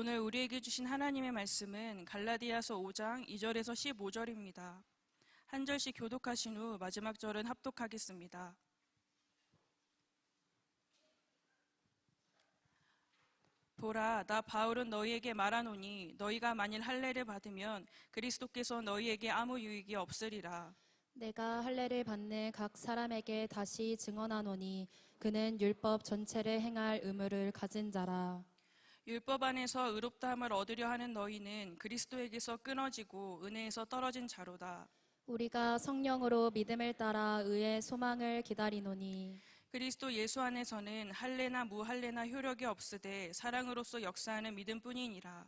오늘 우리에게 주신 하나님의 말씀은 갈라디아서 5장 2절에서 15절입니다. 한 절씩 교독하신 후 마지막 절은 합독하겠습니다. 보라, 나 바울은 너희에게 말하노니 너희가 만일 할례를 받으면 그리스도께서 너희에게 아무 유익이 없으리라. 내가 할례를 받는 각 사람에게 다시 증언하노니 그는 율법 전체를 행할 의무를 가진 자라. 율법 안에서 의롭다함을 얻으려 하는 너희는 그리스도에게서 끊어지고 은혜에서 떨어진 자로다. 우리가 성령으로 믿음을 따라 의의 소망을 기다리노니 그리스도 예수 안에서는 할례나 무할례나 효력이 없으되 사랑으로서 역사하는 믿음뿐이니라.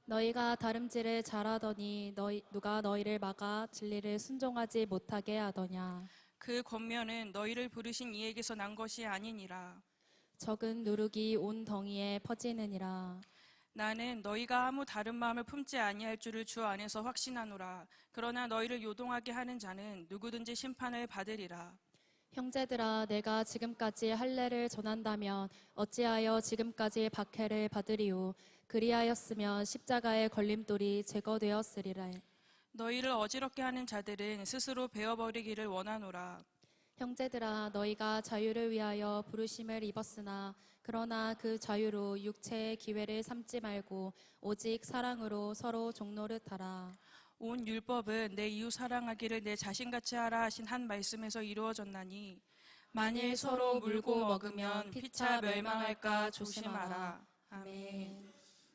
너희가 다름질을 잘하더니 누가 너희를 막아 진리를 순종하지 못하게 하더냐. 그 권면은 너희를 부르신 이에게서 난 것이 아니니라. 적은 누룩이 온 덩이에 퍼지느니라. 나는 너희가 아무 다른 마음을 품지 아니할 줄을 주 안에서 확신하노라. 그러나 너희를 요동하게 하는 자는 누구든지 심판을 받으리라. 형제들아, 내가 지금까지 할례를 전한다면 어찌하여 지금까지 박해를 받으리요. 그리하였으면 십자가의 걸림돌이 제거되었으리라. 너희를 어지럽게 하는 자들은 스스로 베어버리기를 원하노라. 형제들아, 너희가 자유를 위하여 부르심을 입었으나 그러나 그 자유로 육체의 기회를 삼지 말고 오직 사랑으로 서로 종노릇하라. 온 율법은 내 이웃 사랑하기를 내 자신같이 하라 하신 한 말씀에서 이루어졌나니 만일 서로 물고 먹으면 피차 멸망할까 조심하라. 아멘.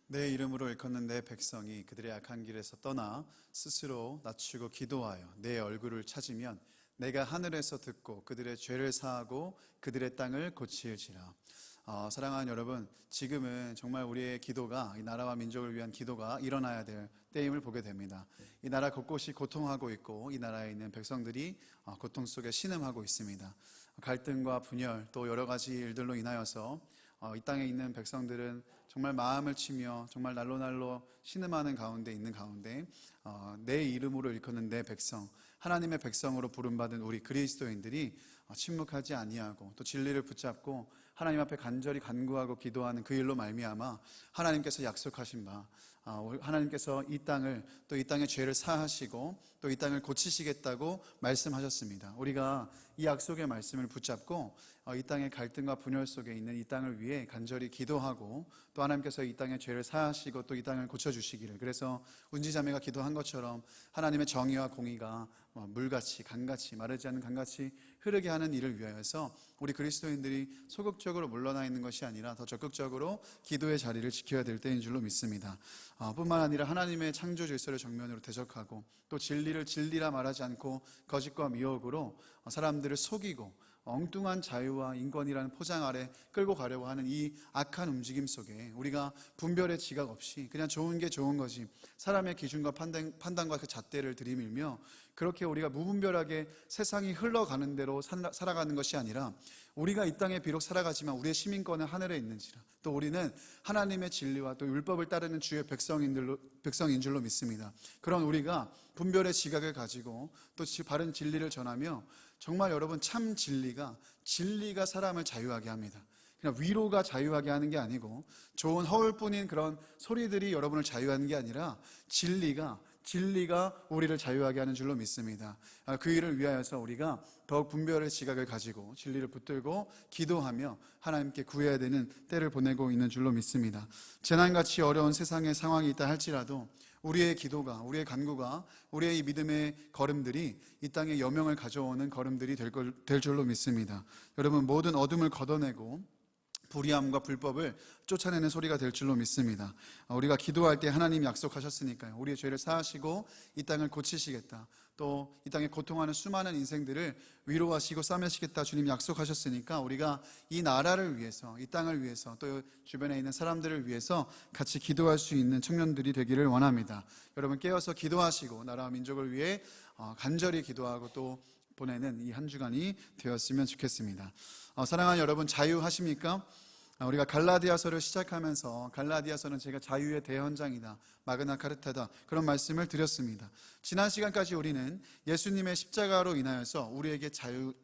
내 이름으로 일컫는 내 백성이 그들의 악한 길에서 떠나 스스로 낮추고 기도하여 내 얼굴을 찾으면 내가 하늘에서 듣고 그들의 죄를 사하고 그들의 땅을 고칠지라. 사랑하는 여러분, 지금은 정말 우리의 기도가, 이 나라와 민족을 위한 기도가 일어나야 될 때임을 보게 됩니다. 이 나라 곳곳이 고통하고 있고 이 나라에 있는 백성들이 고통 속에 신음하고 있습니다. 갈등과 분열 또 여러 가지 일들로 인하여서 이 땅에 있는 백성들은 정말 마음을 치며 정말 날로 신음하는 가운데 있는 가운데 내 이름으로 일컫는 내 백성, 하나님의 백성으로 부름받은 우리 그리스도인들이 침묵하지 아니하고 또 진리를 붙잡고 하나님 앞에 간절히 간구하고 기도하는 그 일로 말미암아 하나님께서 약속하신 바, 하나님께서 이 땅을 또 이 땅의 죄를 사하시고 또 이 땅을 고치시겠다고 말씀하셨습니다. 우리가 이 약속의 말씀을 붙잡고 이 땅의 갈등과 분열 속에 있는 이 땅을 위해 간절히 기도하고 또 하나님께서 이 땅의 죄를 사하시고 또 이 땅을 고쳐주시기를, 그래서 운지자매가 기도한 것처럼 하나님의 정의와 공의가 물같이 강같이 마르지 않는 강같이 흐르게 하는 일을 위하여서 우리 그리스도인들이 소극적으로 물러나 있는 것이 아니라 더 적극적으로 기도의 자리를 지켜야 될 때인 줄로 믿습니다. 뿐만 아니라 하나님의 창조 질서를 정면으로 대적하고 또 진리를 진리라 말하지 않고 거짓과 미혹으로 사람들을 속이고 엉뚱한 자유와 인권이라는 포장 아래 끌고 가려고 하는 이 악한 움직임 속에 우리가 분별의 지각 없이 그냥 좋은 게 좋은 거지, 사람의 기준과 판단과 그 잣대를 들이밀며 그렇게 우리가 무분별하게 세상이 흘러가는 대로 살아가는 것이 아니라 우리가 이 땅에 비록 살아가지만 우리의 시민권은 하늘에 있는지라, 또 우리는 하나님의 진리와 또 율법을 따르는 주의 백성인 줄로 믿습니다. 그런 우리가 분별의 지각을 가지고 또 바른 진리를 전하며 정말 여러분, 참 진리가 사람을 자유하게 합니다. 그냥 위로가 자유하게 하는 게 아니고 좋은 허울뿐인 그런 소리들이 여러분을 자유하는 게 아니라 진리가 우리를 자유하게 하는 줄로 믿습니다. 그 일을 위하여서 우리가 더욱 분별의 지각을 가지고 진리를 붙들고 기도하며 하나님께 구해야 되는 때를 보내고 있는 줄로 믿습니다. 재난같이 어려운 세상의 상황이 있다 할지라도 우리의 기도가, 우리의 간구가, 우리의 이 믿음의 걸음들이 이 땅에 여명을 가져오는 걸음들이 될 줄로 믿습니다. 여러분, 모든 어둠을 걷어내고 불의함과 불법을 쫓아내는 소리가 될 줄로 믿습니다. 우리가 기도할 때 하나님이 약속하셨으니까요. 우리의 죄를 사하시고 이 땅을 고치시겠다, 또 이 땅에 고통하는 수많은 인생들을 위로하시고 싸매시겠다 주님이 약속하셨으니까 우리가 이 나라를 위해서, 이 땅을 위해서, 또 주변에 있는 사람들을 위해서 같이 기도할 수 있는 청년들이 되기를 원합니다. 여러분, 깨어서 기도하시고 나라와 민족을 위해 간절히 기도하고 또 보내는 이 한 주간이 되었으면 좋겠습니다. 사랑하는 여러분, 자유하십니까? 우리가 갈라디아서를 시작하면서 갈라디아서는 제가 자유의 대현장이다, 마그나 카르타다, 그런 말씀을 드렸습니다. 지난 시간까지 우리는 예수님의 십자가로 인하여서 우리에게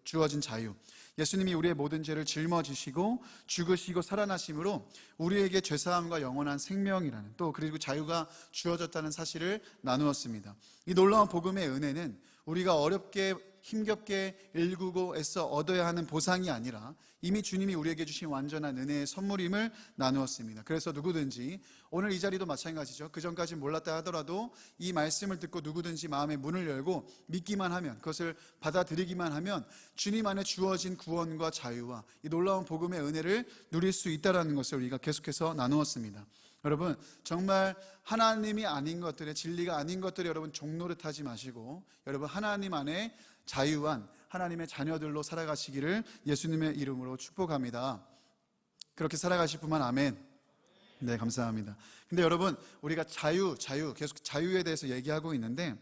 주어진 자유, 예수님이 우리의 모든 죄를 짊어지시고 죽으시고 살아나심으로 우리에게 죄사함과 영원한 생명이라는, 또 그리고 자유가 주어졌다는 사실을 나누었습니다. 이 놀라운 복음의 은혜는 우리가 어렵게 힘겹게 일구고 애써 얻어야 하는 보상이 아니라 이미 주님이 우리에게 주신 완전한 은혜의 선물임을 나누었습니다. 그래서 누구든지, 오늘 이 자리도 마찬가지죠. 그전까지 몰랐다 하더라도 이 말씀을 듣고 누구든지 마음의 문을 열고 믿기만 하면, 그것을 받아들이기만 하면 주님 안에 주어진 구원과 자유와 이 놀라운 복음의 은혜를 누릴 수 있다는 것을 우리가 계속해서 나누었습니다. 여러분, 정말 하나님이 아닌 것들에, 진리가 아닌 것들에 여러분 종노릇하지 마시고, 여러분 하나님 안에 자유한 하나님의 자녀들로 살아가시기를 예수님의 이름으로 축복합니다. 그렇게 살아가실 분만 아멘. 네, 감사합니다. 근데 여러분, 우리가 자유 계속 자유에 대해서 얘기하고 있는데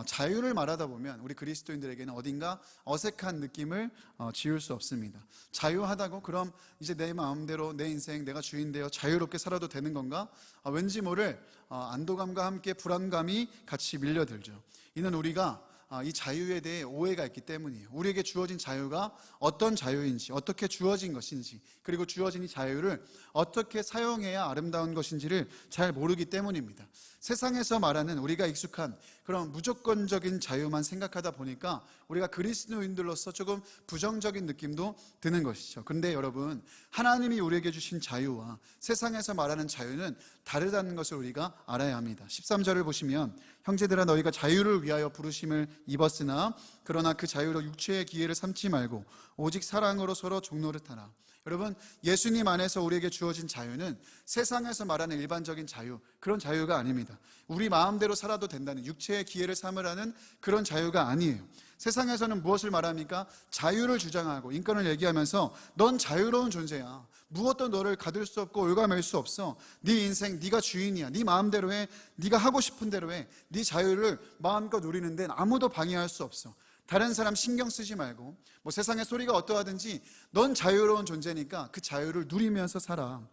자유를 말하다 보면 우리 그리스도인들에게는 어딘가 어색한 느낌을 지울 수 없습니다. 자유하다고 그럼 이제 내 마음대로 내 인생 내가 주인되어 자유롭게 살아도 되는 건가? 왠지 모를 안도감과 함께 불안감이 같이 밀려들죠. 이는 우리가 이 자유에 대해 오해가 있기 때문이에요. 우리에게 주어진 자유가 어떤 자유인지, 어떻게 주어진 것인지, 그리고 주어진 이 자유를 어떻게 사용해야 아름다운 것인지를 잘 모르기 때문입니다. 세상에서 말하는 우리가 익숙한 그런 무조건적인 자유만 생각하다 보니까 우리가 그리스도인들로서 조금 부정적인 느낌도 드는 것이죠. 그런데 여러분, 하나님이 우리에게 주신 자유와 세상에서 말하는 자유는 다르다는 것을 우리가 알아야 합니다. 13절을 보시면, 형제들아 너희가 자유를 위하여 부르심을 입었으나 그러나 그 자유로 육체의 기회를 삼지 말고 오직 사랑으로 서로 종노릇하라. 여러분, 예수님 안에서 우리에게 주어진 자유는 세상에서 말하는 일반적인 자유, 그런 자유가 아닙니다. 우리 마음대로 살아도 된다는, 육체의 기회를 삼으라는 그런 자유가 아니에요. 세상에서는 무엇을 말합니까? 자유를 주장하고 인권을 얘기하면서 넌 자유로운 존재야, 무엇도 너를 가둘 수 없고 올가맬 수 없어, 네 인생 네가 주인이야, 네 마음대로 해, 네가 하고 싶은 대로 해, 네 자유를 마음껏 누리는 데는 아무도 방해할 수 없어, 다른 사람 신경 쓰지 말고 뭐 세상의 소리가 어떠하든지 넌 자유로운 존재니까 그 자유를 누리면서 살아.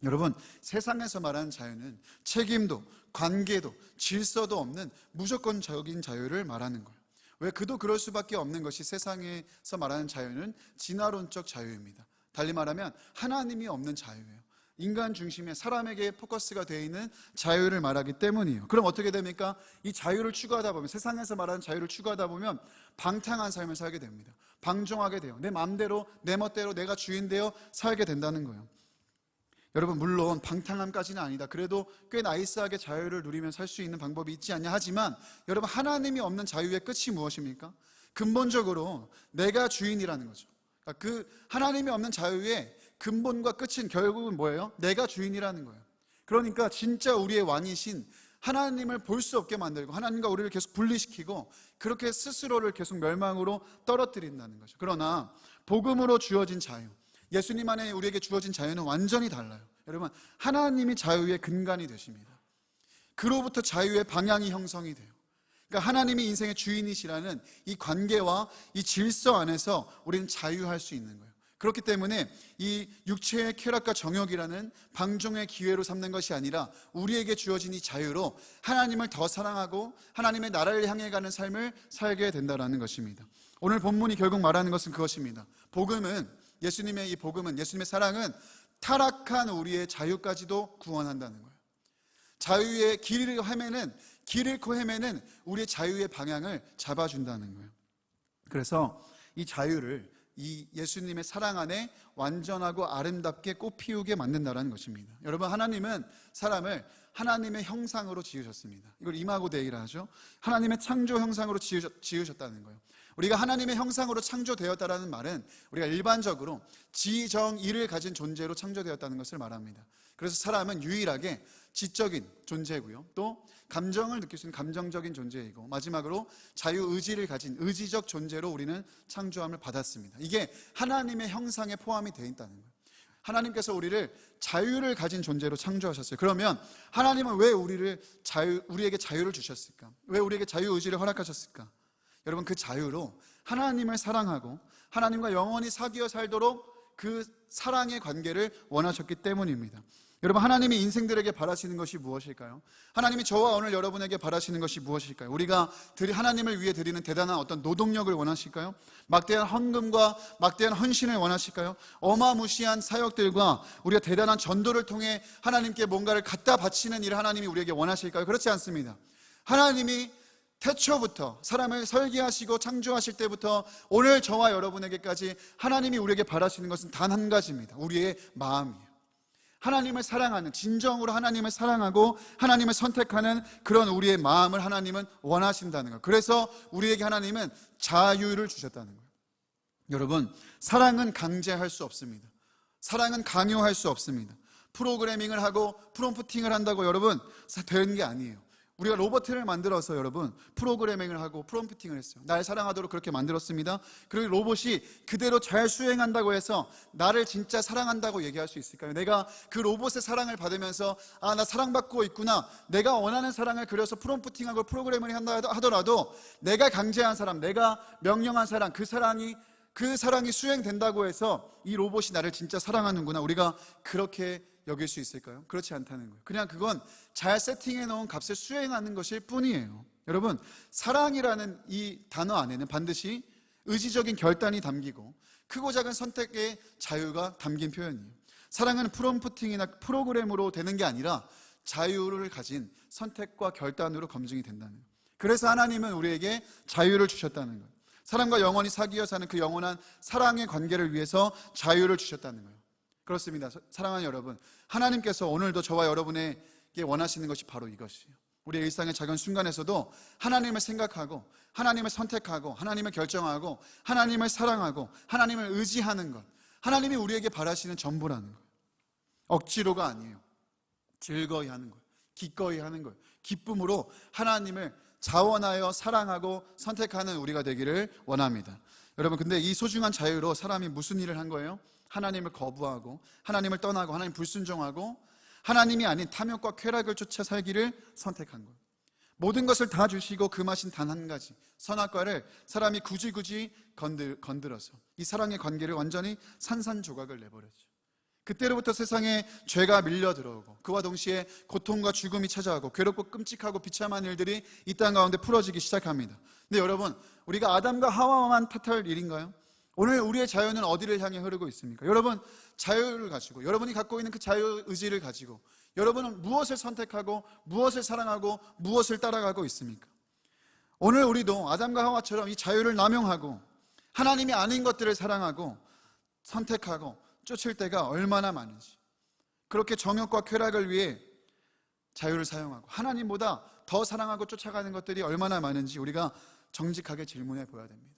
여러분, 세상에서 말하는 자유는 책임도 관계도 질서도 없는 무조건적인 자유를 말하는 거예요. 왜? 그도 그럴 수밖에 없는 것이 세상에서 말하는 자유는 진화론적 자유입니다. 달리 말하면 하나님이 없는 자유예요. 인간 중심의, 사람에게 포커스가 되어 있는 자유를 말하기 때문이에요. 그럼 어떻게 됩니까? 이 자유를 추구하다 보면, 세상에서 말하는 자유를 추구하다 보면 방탕한 삶을 살게 됩니다. 방종하게 돼요. 내 마음대로 내 멋대로 내가 주인되어 살게 된다는 거예요. 여러분, 물론 방탕함까지는 아니다. 그래도 꽤 나이스하게 자유를 누리며 살 수 있는 방법이 있지 않냐 하지만, 여러분, 하나님이 없는 자유의 끝이 무엇입니까? 근본적으로 내가 주인이라는 거죠. 그러니까 그 하나님이 없는 자유의 근본과 끝은 결국은 뭐예요? 내가 주인이라는 거예요. 그러니까 진짜 우리의 왕이신 하나님을 볼 수 없게 만들고 하나님과 우리를 계속 분리시키고 그렇게 스스로를 계속 멸망으로 떨어뜨린다는 거죠. 그러나 복음으로 주어진 자유, 예수님 안에 우리에게 주어진 자유는 완전히 달라요. 여러분, 하나님이 자유의 근간이 되십니다. 그로부터 자유의 방향이 형성이 돼요. 그러니까 하나님이 인생의 주인이시라는 이 관계와 이 질서 안에서 우리는 자유할 수 있는 거예요. 그렇기 때문에 이 육체의 쾌락과 정욕이라는 방종의 기회로 삼는 것이 아니라 우리에게 주어진 이 자유로 하나님을 더 사랑하고 하나님의 나라를 향해 가는 삶을 살게 된다는 것입니다. 오늘 본문이 결국 말하는 것은 그것입니다. 복음은, 예수님의 이 복음은, 예수님의 사랑은 타락한 우리의 자유까지도 구원한다는 거예요. 자유의 길을 잃고 헤매는 우리의 자유의 방향을 잡아준다는 거예요. 그래서 이 자유를 이 예수님의 사랑 안에 완전하고 아름답게 꽃피우게 만든다는 것입니다. 여러분, 하나님은 사람을 하나님의 형상으로 지으셨습니다. 이걸 이마고 데이라 하죠. 하나님의 창조 형상으로 지으셨다는 거예요. 우리가 하나님의 형상으로 창조되었다는 말은 우리가 일반적으로 지정의를 가진 존재로 창조되었다는 것을 말합니다. 그래서 사람은 유일하게 지적인 존재고요, 또 감정을 느낄 수 있는 감정적인 존재이고, 마지막으로 자유의지를 가진 의지적 존재로 우리는 창조함을 받았습니다. 이게 하나님의 형상에 포함이 되어 있다는 거예요. 하나님께서 우리를 자유를 가진 존재로 창조하셨어요. 그러면 하나님은 왜 우리에게 자유를 주셨을까? 왜 우리에게 자유의지를 허락하셨을까? 여러분, 그 자유로 하나님을 사랑하고 하나님과 영원히 사귀어 살도록 그 사랑의 관계를 원하셨기 때문입니다. 여러분, 하나님이 인생들에게 바라시는 것이 무엇일까요? 하나님이 저와 오늘 여러분에게 바라시는 것이 무엇일까요? 우리가 하나님을 위해 드리는 대단한 어떤 노동력을 원하실까요? 막대한 헌금과 막대한 헌신을 원하실까요? 어마무시한 사역들과 우리가 대단한 전도를 통해 하나님께 뭔가를 갖다 바치는 일을 하나님이 우리에게 원하실까요? 그렇지 않습니다. 하나님이 태초부터 사람을 설계하시고 창조하실 때부터 오늘 저와 여러분에게까지 하나님이 우리에게 바라시는 것은 단 한 가지입니다. 우리의 마음이에요. 하나님을 사랑하는, 진정으로 하나님을 사랑하고 하나님을 선택하는 그런 우리의 마음을 하나님은 원하신다는 거예요. 그래서 우리에게 하나님은 자유를 주셨다는 거예요. 여러분, 사랑은 강제할 수 없습니다. 사랑은 강요할 수 없습니다. 프로그래밍을 하고 프롬프팅을 한다고 여러분 되는 게 아니에요. 우리가 로봇을 만들어서 여러분 프로그래밍을 하고 프롬프팅을 했어요. 날 사랑하도록 그렇게 만들었습니다. 그리고 로봇이 그대로 잘 수행한다고 해서 나를 진짜 사랑한다고 얘기할 수 있을까요? 내가 그 로봇의 사랑을 받으면서 아, 나 사랑받고 있구나, 내가 원하는 사랑을 그려서 프롬프팅하고 프로그래밍을 한다 하더라도 내가 강제한 사람, 내가 명령한 사랑, 그 사랑이 수행된다고 해서 이 로봇이 나를 진짜 사랑하는구나, 우리가 그렇게 여길 수 있을까요? 그렇지 않다는 거예요. 그냥 그건 잘 세팅해 놓은 값을 수행하는 것일 뿐이에요. 여러분, 사랑이라는 이 단어 안에는 반드시 의지적인 결단이 담기고 크고 작은 선택의 자유가 담긴 표현이에요. 사랑은 프롬프팅이나 프로그램으로 되는 게 아니라 자유를 가진 선택과 결단으로 검증이 된다는 거예요. 그래서 하나님은 우리에게 자유를 주셨다는 거예요. 사람과 영원히 사귀어 사는 그 영원한 사랑의 관계를 위해서 자유를 주셨다는 거예요. 그렇습니다. 사랑하는 여러분, 하나님께서 오늘도 저와 여러분에게 원하시는 것이 바로 이것이에요. 우리의 일상의 작은 순간에서도 하나님을 생각하고 하나님을 선택하고 하나님을 결정하고 하나님을 사랑하고 하나님을 의지하는 것, 하나님이 우리에게 바라시는 전부라는 거예요. 억지로가 아니에요. 즐거이 하는 거예요. 기꺼이 하는 거예요. 기쁨으로 하나님을 자원하여 사랑하고 선택하는 우리가 되기를 원합니다. 여러분, 근데 이 소중한 자유로 사람이 무슨 일을 한 거예요? 하나님을 거부하고 하나님을 떠나고 하나님 불순종하고 하나님이 아닌 탐욕과 쾌락을 쫓아 살기를 선택한 거예요. 모든 것을 다 주시고 금하신 단 한 가지 선악과를 사람이 굳이 건드려서 이 사랑의 관계를 완전히 산산조각을 내버렸죠. 그때로부터 세상에 죄가 밀려 들어오고 그와 동시에 고통과 죽음이 찾아오고 괴롭고 끔찍하고 비참한 일들이 이 땅 가운데 풀어지기 시작합니다. 근데 여러분, 우리가 아담과 하와만 탓할 일인가요? 오늘 우리의 자유는 어디를 향해 흐르고 있습니까? 여러분, 자유를 가지고 여러분이 갖고 있는 그 자유의지를 가지고 여러분은 무엇을 선택하고 무엇을 사랑하고 무엇을 따라가고 있습니까? 오늘 우리도 아담과 하와처럼 이 자유를 남용하고 하나님이 아닌 것들을 사랑하고 선택하고 쫓을 때가 얼마나 많은지, 그렇게 정욕과 쾌락을 위해 자유를 사용하고 하나님보다 더 사랑하고 쫓아가는 것들이 얼마나 많은지 우리가 정직하게 질문해 보아야 됩니다.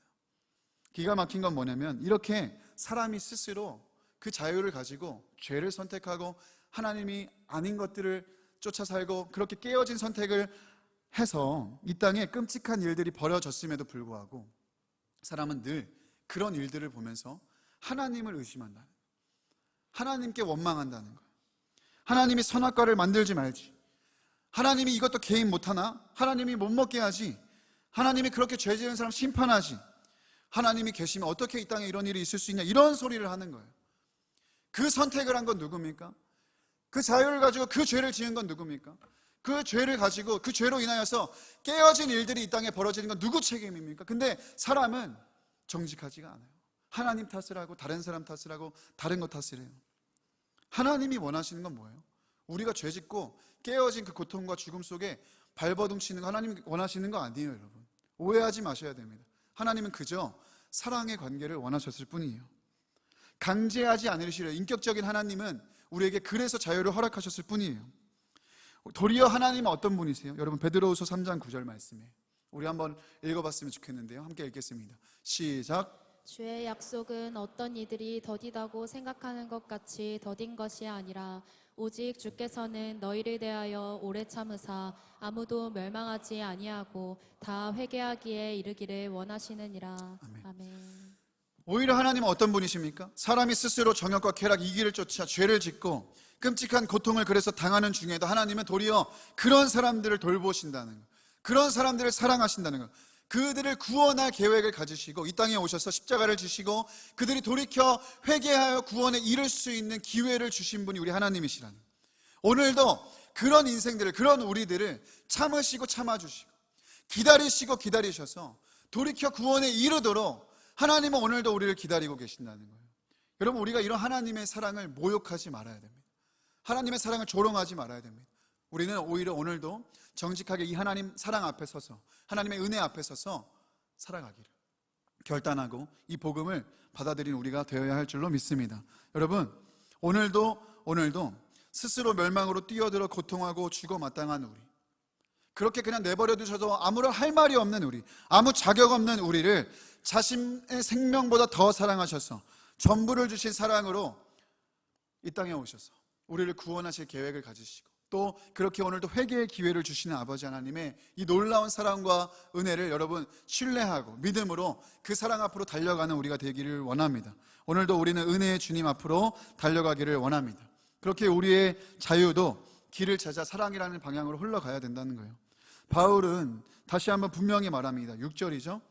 기가 막힌 건 뭐냐면 이렇게 사람이 스스로 그 자유를 가지고 죄를 선택하고 하나님이 아닌 것들을 쫓아 살고 그렇게 깨어진 선택을 해서 이 땅에 끔찍한 일들이 벌어졌음에도 불구하고 사람은 늘 그런 일들을 보면서 하나님을 의심한다는 거예요. 하나님께 원망한다는 거예요. 하나님이 선악과를 만들지 말지, 하나님이 이것도 개인 못하나? 하나님이 못 먹게 하지, 하나님이 그렇게 죄 지은 사람 심판하지, 하나님이 계시면 어떻게 이 땅에 이런 일이 있을 수 있냐, 이런 소리를 하는 거예요. 그 선택을 한 건 누굽니까? 그 자유를 가지고 그 죄를 지은 건 누굽니까? 그 죄를 가지고 그 죄로 인하여서 깨어진 일들이 이 땅에 벌어지는 건 누구 책임입니까? 근데 사람은 정직하지가 않아요. 하나님 탓을 하고 다른 사람 탓을 하고 다른 것 탓을 해요. 하나님이 원하시는 건 뭐예요? 우리가 죄 짓고 깨어진 그 고통과 죽음 속에 발버둥 치는 거 하나님이 원하시는 거 아니에요, 여러분. 오해하지 마셔야 됩니다. 하나님은 그저 사랑의 관계를 원하셨을 뿐이에요. 강제하지 않으시려 인격적인 하나님은 우리에게 그래서 자유를 허락하셨을 뿐이에요. 도리어 하나님은 어떤 분이세요? 여러분, 베드로후서 3장 9절 말씀에 우리 한번 읽어봤으면 좋겠는데요. 함께 읽겠습니다. 시작. 주의 약속은 어떤 이들이 더디다고 생각하는 것 같이 더딘 것이 아니라 오직 주께서는 너희를 대하여 오래 참으사 아무도 멸망하지 아니하고 다 회개하기에 이르기를 원하시느니라. 아멘. 오히려 하나님은 어떤 분이십니까? 사람이 스스로 정욕과 쾌락, 이기를 쫓아 죄를 짓고 끔찍한 고통을 그래서 당하는 중에도 하나님은 도리어 그런 사람들을 돌보신다는 거, 그런 사람들을 사랑하신다는 거, 그들을 구원할 계획을 가지시고 이 땅에 오셔서 십자가를 지시고 그들이 돌이켜 회개하여 구원에 이를 수 있는 기회를 주신 분이 우리 하나님이시라는, 오늘도 그런 인생들을, 그런 우리들을 참으시고 참아주시고 기다리시고 기다리셔서 돌이켜 구원에 이르도록 하나님은 오늘도 우리를 기다리고 계신다는 거예요. 여러분, 우리가 이런 하나님의 사랑을 모욕하지 말아야 됩니다. 하나님의 사랑을 조롱하지 말아야 됩니다. 우리는 오히려 오늘도 정직하게 이 하나님 사랑 앞에 서서, 하나님의 은혜 앞에 서서 살아가기를 결단하고 이 복음을 받아들인 우리가 되어야 할 줄로 믿습니다. 여러분, 오늘도 스스로 멸망으로 뛰어들어 고통하고 죽어 마땅한 우리, 그렇게 그냥 내버려 두셔도 아무런 할 말이 없는 우리, 아무 자격 없는 우리를 자신의 생명보다 더 사랑하셔서 전부를 주신 사랑으로 이 땅에 오셔서 우리를 구원하실 계획을 가지시고 또 그렇게 오늘도 회개의 기회를 주시는 아버지 하나님의 이 놀라운 사랑과 은혜를 여러분 신뢰하고 믿음으로 그 사랑 앞으로 달려가는 우리가 되기를 원합니다. 오늘도 우리는 은혜의 주님 앞으로 달려가기를 원합니다. 그렇게 우리의 자유도 길을 찾아 사랑이라는 방향으로 흘러가야 된다는 거예요. 바울은 다시 한번 분명히 말합니다. 6절이죠.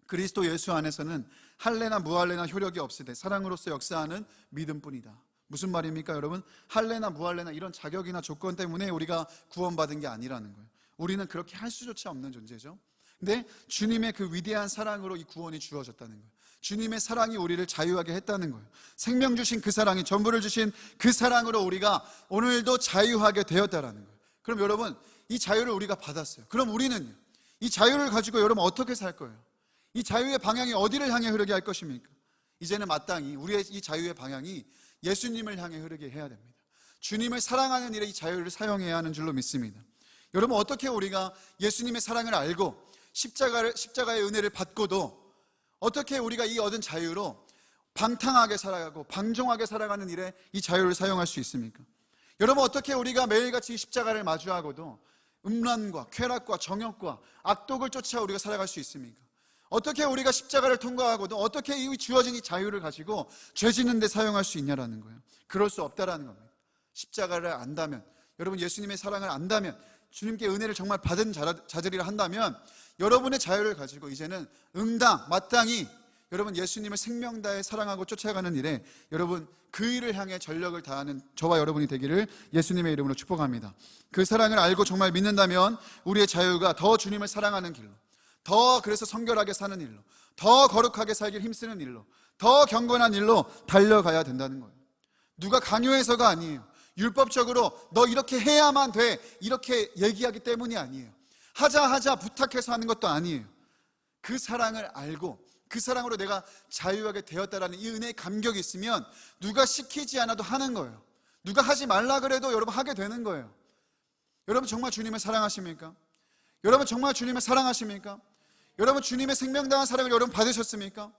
그리스도 예수 안에서는 할례나 무할례나 효력이 없으되 사랑으로서 역사하는 믿음뿐이다. 무슨 말입니까 여러분? 할례나 무할례나 이런 자격이나 조건 때문에 우리가 구원받은 게 아니라는 거예요. 우리는 그렇게 할 수조차 없는 존재죠. 근데 주님의 그 위대한 사랑으로 이 구원이 주어졌다는 거예요. 주님의 사랑이 우리를 자유하게 했다는 거예요. 생명 주신 그 사랑이, 전부를 주신 그 사랑으로 우리가 오늘도 자유하게 되었다라는 거예요. 그럼 여러분, 이 자유를 우리가 받았어요. 그럼 우리는 이 자유를 가지고 여러분 어떻게 살 거예요? 이 자유의 방향이 어디를 향해 흐르게 할 것입니까? 이제는 마땅히 우리의 이 자유의 방향이 예수님을 향해 흐르게 해야 됩니다. 주님을 사랑하는 일에 이 자유를 사용해야 하는 줄로 믿습니다. 여러분, 어떻게 우리가 예수님의 사랑을 알고 십자가의 은혜를 받고도 어떻게 우리가 이 얻은 자유로 방탕하게 살아가고 방종하게 살아가는 일에 이 자유를 사용할 수 있습니까? 여러분, 어떻게 우리가 매일같이 십자가를 마주하고도 음란과 쾌락과 정욕과 악독을 쫓아 우리가 살아갈 수 있습니까? 어떻게 우리가 십자가를 통과하고도 어떻게 이 주어진 이 자유를 가지고 죄 짓는 데 사용할 수 있냐라는 거예요. 그럴 수 없다라는 겁니다. 십자가를 안다면, 여러분 예수님의 사랑을 안다면, 주님께 은혜를 정말 받은 자들이라 한다면 여러분의 자유를 가지고 이제는 마땅히 여러분 예수님을 생명 다해 사랑하고 쫓아가는 일에 여러분 그 일을 향해 전력을 다하는 저와 여러분이 되기를 예수님의 이름으로 축복합니다. 그 사랑을 알고 정말 믿는다면 우리의 자유가 더 주님을 사랑하는 길로, 더 그래서 성결하게 사는 일로, 더 거룩하게 살길 힘쓰는 일로, 더 경건한 일로 달려가야 된다는 거예요. 누가 강요해서가 아니에요. 율법적으로 너 이렇게 해야만 돼 이렇게 얘기하기 때문이 아니에요. 하자 부탁해서 하는 것도 아니에요. 그 사랑을 알고 그 사랑으로 내가 자유하게 되었다라는 이 은혜의 감격이 있으면 누가 시키지 않아도 하는 거예요. 누가 하지 말라 그래도 여러분 하게 되는 거예요. 여러분 정말 주님을 사랑하십니까? 여러분 정말 주님을 사랑하십니까? 여러분 주님의 생명당한 사랑을 여러분 받으셨습니까?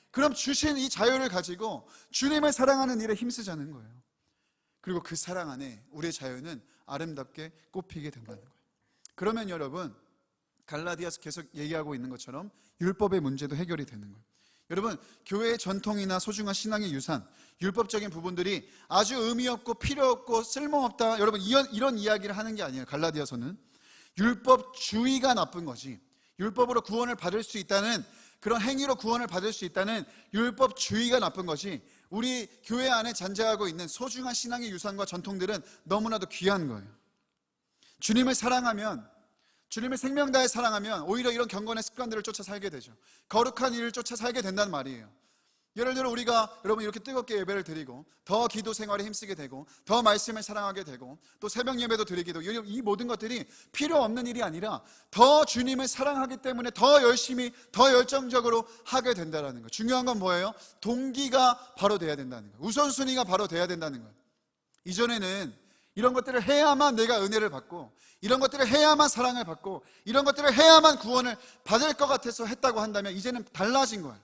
그럼 주신 이 자유를 가지고 주님을 사랑하는 일에 힘쓰자는 거예요. 그리고 그 사랑 안에 우리의 자유는 아름답게 꽃피게 된다는 거예요. 그러면 여러분 갈라디아서 계속 얘기하고 있는 것처럼 율법의 문제도 해결이 되는 거예요. 여러분 교회의 전통이나 소중한 신앙의 유산, 율법적인 부분들이 아주 의미 없고 필요 없고 쓸모없다, 여러분 이런 이야기를 하는 게 아니에요. 갈라디아서는 율법주의가 나쁜 거지, 율법으로 구원을 받을 수 있다는, 그런 행위로 구원을 받을 수 있다는 율법주의가 나쁜 것이, 우리 교회 안에 잔재하고 있는 소중한 신앙의 유산과 전통들은 너무나도 귀한 거예요. 주님을 사랑하면, 주님을 생명 다해 사랑하면 오히려 이런 경건의 습관들을 쫓아 살게 되죠. 거룩한 일을 쫓아 살게 된단 말이에요. 예를 들어 우리가 여러분 이렇게 뜨겁게 예배를 드리고 더 기도 생활에 힘쓰게 되고 더 말씀을 사랑하게 되고 또 새벽 예배도 드리기도, 이 모든 것들이 필요 없는 일이 아니라 더 주님을 사랑하기 때문에 더 열심히 더 열정적으로 하게 된다는 거예요. 중요한 건 뭐예요? 동기가 바로 돼야 된다는 거예요. 우선순위가 바로 돼야 된다는 거예요. 이전에는 이런 것들을 해야만 내가 은혜를 받고, 이런 것들을 해야만 사랑을 받고, 이런 것들을 해야만 구원을 받을 것 같아서 했다고 한다면 이제는 달라진 거예요.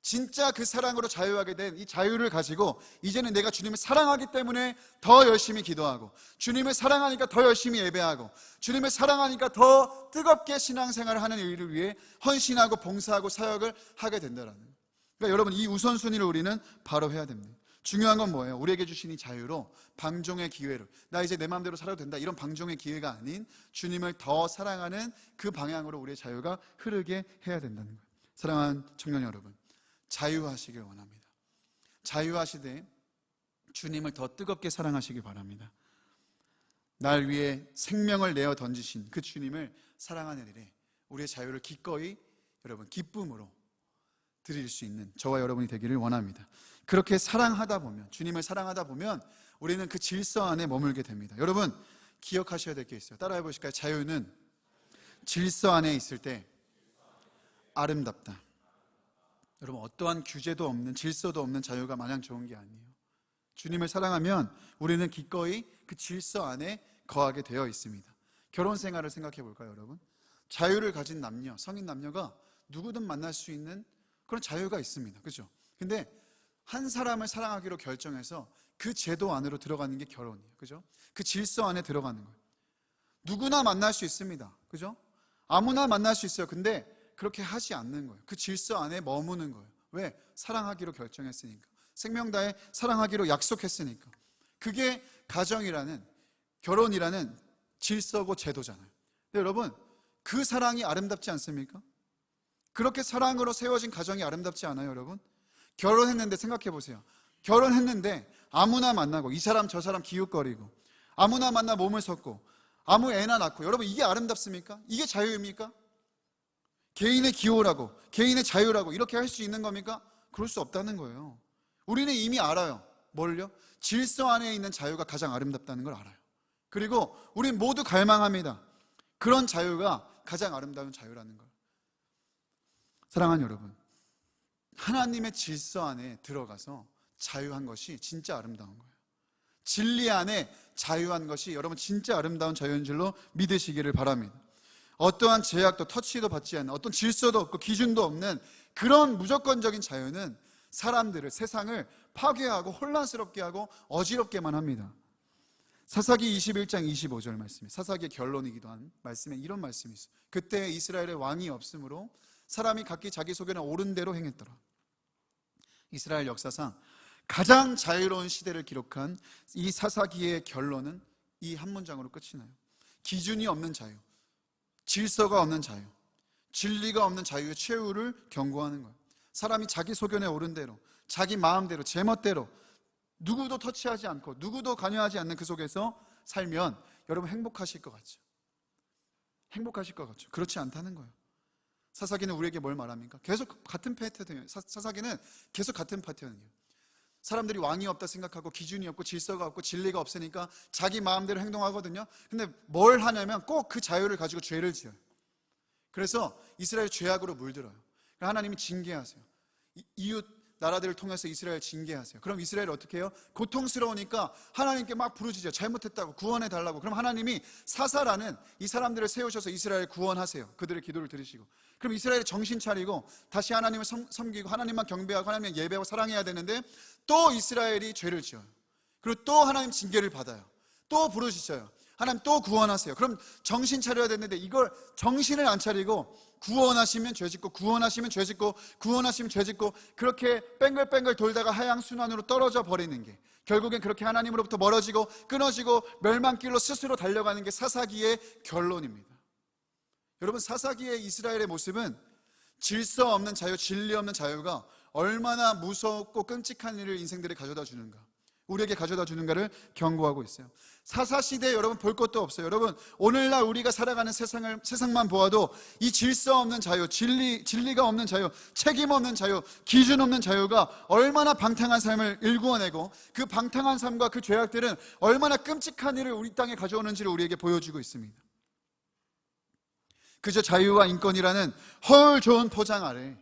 진짜 그 사랑으로 자유하게 된 이 자유를 가지고 이제는 내가 주님을 사랑하기 때문에 더 열심히 기도하고, 주님을 사랑하니까 더 열심히 예배하고, 주님을 사랑하니까 더 뜨겁게 신앙생활을 하는 일을 위해 헌신하고 봉사하고 사역을 하게 된다는 거예요. 그러니까 여러분 이 우선순위를 우리는 바로 해야 됩니다. 중요한 건 뭐예요? 우리에게 주신 이 자유로 방종의 기회로 나 이제 내 마음대로 살아도 된다 이런 방종의 기회가 아닌 주님을 더 사랑하는 그 방향으로 우리의 자유가 흐르게 해야 된다는 거예요. 사랑하는 청년 여러분, 자유하시길 원합니다. 자유하시되 주님을 더 뜨겁게 사랑하시길 바랍니다. 날 위해 생명을 내어 던지신 그 주님을 사랑하는 일에 우리의 자유를 기꺼이 여러분 기쁨으로 드릴 수 있는 저와 여러분이 되기를 원합니다. 그렇게 사랑하다 보면, 주님을 사랑하다 보면 우리는 그 질서 안에 머물게 됩니다. 여러분 기억하셔야 될 게 있어요. 따라해 보실까요? 자유는 질서 안에 있을 때 아름답다. 여러분 어떠한 규제도 없는, 질서도 없는 자유가 마냥 좋은 게 아니에요. 주님을 사랑하면 우리는 기꺼이 그 질서 안에 거하게 되어 있습니다. 결혼 생활을 생각해 볼까요, 여러분? 자유를 가진 남녀, 성인 남녀가 누구든 만날 수 있는 그런 자유가 있습니다. 그죠? 근데 한 사람을 사랑하기로 결정해서 그 제도 안으로 들어가는 게 결혼이에요. 그죠? 그 질서 안에 들어가는 거예요. 누구나 만날 수 있습니다. 그죠? 아무나 만날 수 있어요. 근데 그렇게 하지 않는 거예요. 그 질서 안에 머무는 거예요. 왜? 사랑하기로 결정했으니까. 생명 다해 사랑하기로 약속했으니까. 그게 가정이라는, 결혼이라는 질서고 제도잖아요. 근데 여러분 그 사랑이 아름답지 않습니까? 그렇게 사랑으로 세워진 가정이 아름답지 않아요, 여러분? 결혼했는데 생각해 보세요. 결혼했는데 아무나 만나고 이 사람 저 사람 기웃거리고 아무나 만나 몸을 섞고 아무 애나 낳고, 여러분 이게 아름답습니까? 이게 자유입니까? 개인의 기호라고, 개인의 자유라고 이렇게 할 수 있는 겁니까? 그럴 수 없다는 거예요. 우리는 이미 알아요. 뭘요? 질서 안에 있는 자유가 가장 아름답다는 걸 알아요. 그리고 우린 모두 갈망합니다. 그런 자유가 가장 아름다운 자유라는 걸. 사랑하는 여러분, 하나님의 질서 안에 들어가서 자유한 것이 진짜 아름다운 거예요. 진리 안에 자유한 것이 여러분 진짜 아름다운 자유인 줄로 믿으시기를 바랍니다. 어떠한 제약도 터치도 받지 않는, 어떤 질서도 없고 기준도 없는 그런 무조건적인 자유는 사람들을, 세상을 파괴하고 혼란스럽게 하고 어지럽게만 합니다. 사사기 21장 25절 말씀에, 사사기의 결론이기도 한 말씀에 이런 말씀이 있어요. 그때 이스라엘에 왕이 없으므로 사람이 각기 자기 속에는 옳은 대로 행했더라. 이스라엘 역사상 가장 자유로운 시대를 기록한 이 사사기의 결론은 이 한 문장으로 끝이 나요. 기준이 없는 자유, 질서가 없는 자유, 진리가 없는 자유의 최후를 경고하는 거예요. 사람이 자기 소견에 옳은 대로, 자기 마음대로, 제멋대로 누구도 터치하지 않고 누구도 관여하지 않는 그 속에서 살면 여러분 행복하실 것 같죠? 행복하실 것 같죠? 그렇지 않다는 거예요. 사사기는 우리에게 뭘 말합니까? 계속 같은 패턴이에요. 사사기는 계속 같은 패턴이에요. 사람들이 왕이 없다 생각하고 기준이 없고 질서가 없고 진리가 없으니까 자기 마음대로 행동하거든요. 근데 뭘 하냐면 꼭 그 자유를 가지고 죄를 지어요. 그래서 이스라엘 죄악으로 물들어요. 하나님이 징계하세요. 이웃 나라들을 통해서 이스라엘 징계하세요. 그럼 이스라엘이 어떻게 해요? 고통스러우니까 하나님께 막 부르짖어요. 잘못했다고 구원해 달라고. 그럼 하나님이 사사라는 이 사람들을 세우셔서 이스라엘 구원하세요. 그들의 기도를 들으시고. 그럼 이스라엘이 정신 차리고 다시 하나님을 섬기고 하나님만 경배하고 하나님을 예배하고 사랑해야 되는데 또 이스라엘이 죄를 지어요. 그리고 또 하나님 징계를 받아요. 또 부르짖어요. 하나님 또 구원하세요. 그럼 정신 차려야 되는데 이걸 정신을 안 차리고 구원하시면 죄짓고 구원하시면 죄짓고 구원하시면 죄짓고 그렇게 뺑글뺑글 돌다가 하향순환으로 떨어져 버리는 게, 결국엔 그렇게 하나님으로부터 멀어지고 끊어지고 멸망길로 스스로 달려가는 게 사사기의 결론입니다. 여러분 사사기의 이스라엘의 모습은 질서 없는 자유, 진리 없는 자유가 얼마나 무섭고 끔찍한 일을 인생들에 가져다 주는가, 우리에게 가져다 주는가를 경고하고 있어요. 사사시대에 여러분 볼 것도 없어요. 여러분 오늘날 우리가 살아가는 세상만 보아도 이 질서 없는 자유, 진리가 없는 자유, 책임 없는 자유, 기준 없는 자유가 얼마나 방탕한 삶을 일구어내고 그 방탕한 삶과 그 죄악들은 얼마나 끔찍한 일을 우리 땅에 가져오는지를 우리에게 보여주고 있습니다. 그저 자유와 인권이라는 헐 좋은 포장 아래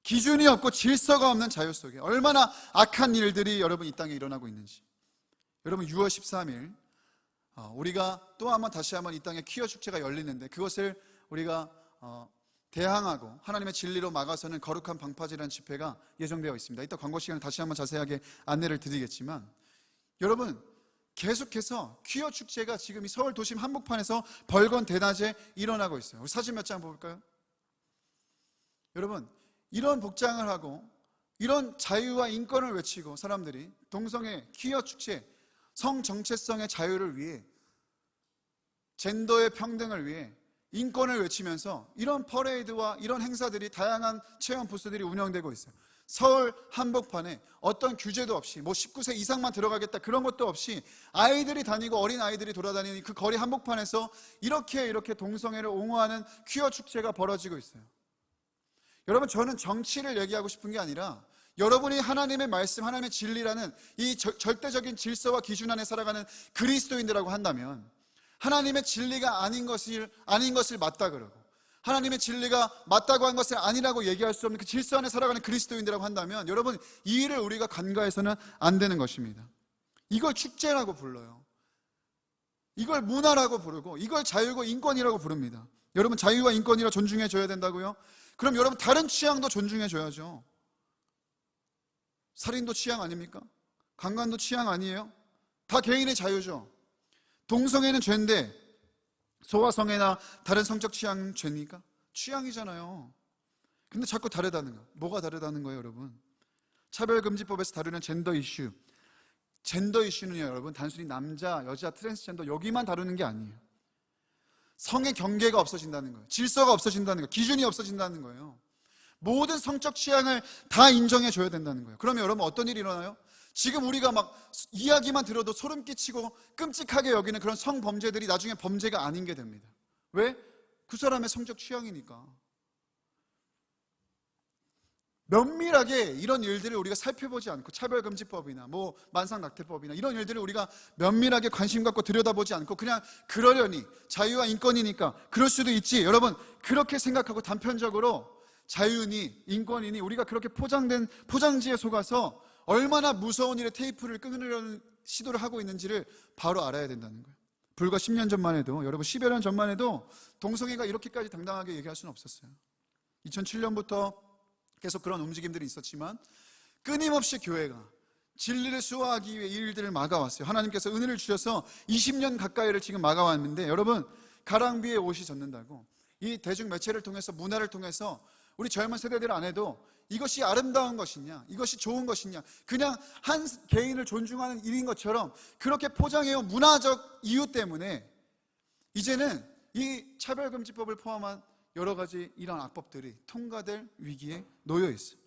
기준이 없고 질서가 없는 자유 속에 얼마나 악한 일들이 여러분 이 땅에 일어나고 있는지. 여러분 6월 13일 우리가 또 한번 다시 한번 이 땅에 퀴어 축제가 열리는데 그것을 우리가 대항하고 하나님의 진리로 막아서는 거룩한 방파제라는 집회가 예정되어 있습니다. 이따 광고 시간에 다시 한번 자세하게 안내를 드리겠지만, 여러분 계속해서 퀴어 축제가 지금 이 서울 도심 한복판에서 벌건 대낮에 일어나고 있어요. 우리 사진 몇 장 볼까요? 여러분 이런 복장을 하고 이런 자유와 인권을 외치고 사람들이 동성애, 퀴어 축제, 성 정체성의 자유를 위해, 젠더의 평등을 위해 인권을 외치면서 이런 퍼레이드와 이런 행사들이, 다양한 체험 부스들이 운영되고 있어요. 서울 한복판에 어떤 규제도 없이, 뭐 19세 이상만 들어가겠다 그런 것도 없이 아이들이 다니고 어린 아이들이 돌아다니는 그 거리 한복판에서 이렇게 동성애를 옹호하는 퀴어 축제가 벌어지고 있어요. 여러분, 저는 정치를 얘기하고 싶은 게 아니라 여러분이 하나님의 말씀, 하나님의 진리라는 이 절대적인 질서와 기준 안에 살아가는 그리스도인들이라고 한다면, 하나님의 진리가 아닌 것을 맞다 그러고, 하나님의 진리가 맞다고 한 것을 아니라고 얘기할 수 없는 그 질서 안에 살아가는 그리스도인들이라고 한다면, 여러분, 이 일을 우리가 간과해서는 안 되는 것입니다. 이걸 축제라고 불러요. 이걸 문화라고 부르고, 이걸 자유고 인권이라고 부릅니다. 여러분, 자유와 인권이라 존중해 줘야 된다고요? 그럼 여러분, 다른 취향도 존중해 줘야죠. 살인도 취향 아닙니까? 강간도 취향 아니에요? 다 개인의 자유죠. 동성애는 죄인데 소아성애나 다른 성적 취향 죄입니까? 취향이잖아요. 근데 자꾸 다르다는 거. 뭐가 다르다는 거예요, 여러분? 차별금지법에서 다루는 젠더 이슈. 젠더 이슈는요, 여러분, 단순히 남자, 여자, 트랜스젠더 여기만 다루는 게 아니에요. 성의 경계가 없어진다는 거예요. 질서가 없어진다는 거예요. 기준이 없어진다는 거예요. 모든 성적 취향을 다 인정해 줘야 된다는 거예요. 그러면 여러분, 어떤 일이 일어나요? 지금 우리가 막 이야기만 들어도 소름 끼치고 끔찍하게 여기는 그런 성범죄들이 나중에 범죄가 아닌 게 됩니다. 왜? 그 사람의 성적 취향이니까. 면밀하게 이런 일들을 우리가 살펴보지 않고, 차별금지법이나 뭐 만상낙태법이나 이런 일들을 우리가 면밀하게 관심 갖고 들여다보지 않고 그냥 그러려니, 자유와 인권이니까 그럴 수도 있지, 여러분, 그렇게 생각하고 단편적으로 자유니 인권이니 우리가 그렇게 포장된 포장지에 속아서 얼마나 무서운 일에 테이프를 끊으려는 시도를 하고 있는지를 바로 알아야 된다는 거예요. 불과 10년 전만 해도, 여러분 10여 년 전만 해도 동성애가 이렇게까지 당당하게 얘기할 수는 없었어요. 2007년부터 계속 그런 움직임들이 있었지만 끊임없이 교회가 진리를 수호하기 위해 이 일들을 막아왔어요. 하나님께서 은혜를 주셔서 20년 가까이를 지금 막아왔는데, 여러분, 가랑비에 옷이 젖는다고 이 대중 매체를 통해서, 문화를 통해서 우리 젊은 세대들 안에도 이것이 아름다운 것이냐, 이것이 좋은 것이냐, 그냥 한 개인을 존중하는 일인 것처럼 그렇게 포장해온 문화적 이유 때문에 이제는 이 차별금지법을 포함한 여러 가지 이런 악법들이 통과될 위기에 놓여 있어요.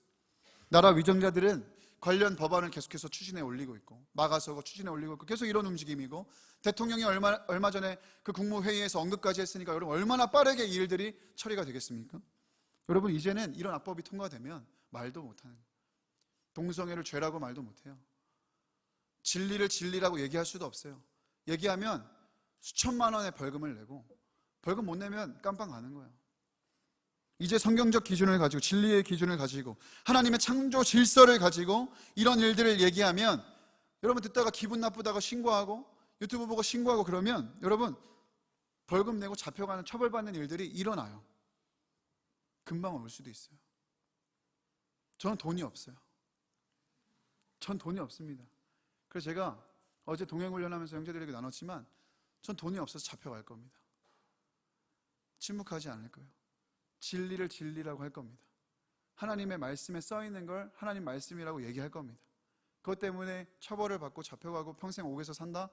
나라 위정자들은 관련 법안을 계속해서 추진해 올리고 있고, 막아서고 추진해 올리고 있고, 계속 이런 움직임이고, 대통령이 얼마 전에 그 국무회의에서 언급까지 했으니까 여러분, 얼마나 빠르게 이 일들이 처리가 되겠습니까? 여러분, 이제는 이런 악법이 통과되면 말도 못하는 거예요. 동성애를 죄라고 말도 못해요. 진리를 진리라고 얘기할 수도 없어요. 얘기하면 수천만 원의 벌금을 내고, 벌금 못 내면 깜빵 가는 거예요. 이제 성경적 기준을 가지고, 진리의 기준을 가지고, 하나님의 창조 질서를 가지고 이런 일들을 얘기하면, 여러분 듣다가 기분 나쁘다가 신고하고, 유튜브 보고 신고하고 그러면 여러분 벌금 내고 잡혀가는, 처벌받는 일들이 일어나요. 금방 올 수도 있어요. 저는 돈이 없어요. 전 돈이 없습니다. 그래서 제가 어제 동행훈련하면서 형제들에게 나눴지만, 전 돈이 없어서 잡혀갈 겁니다. 침묵하지 않을 거예요. 진리를 진리라고 할 겁니다. 하나님의 말씀에 써있는 걸 하나님 말씀이라고 얘기할 겁니다. 그것 때문에 처벌을 받고 잡혀가고 평생 옥에서 산다?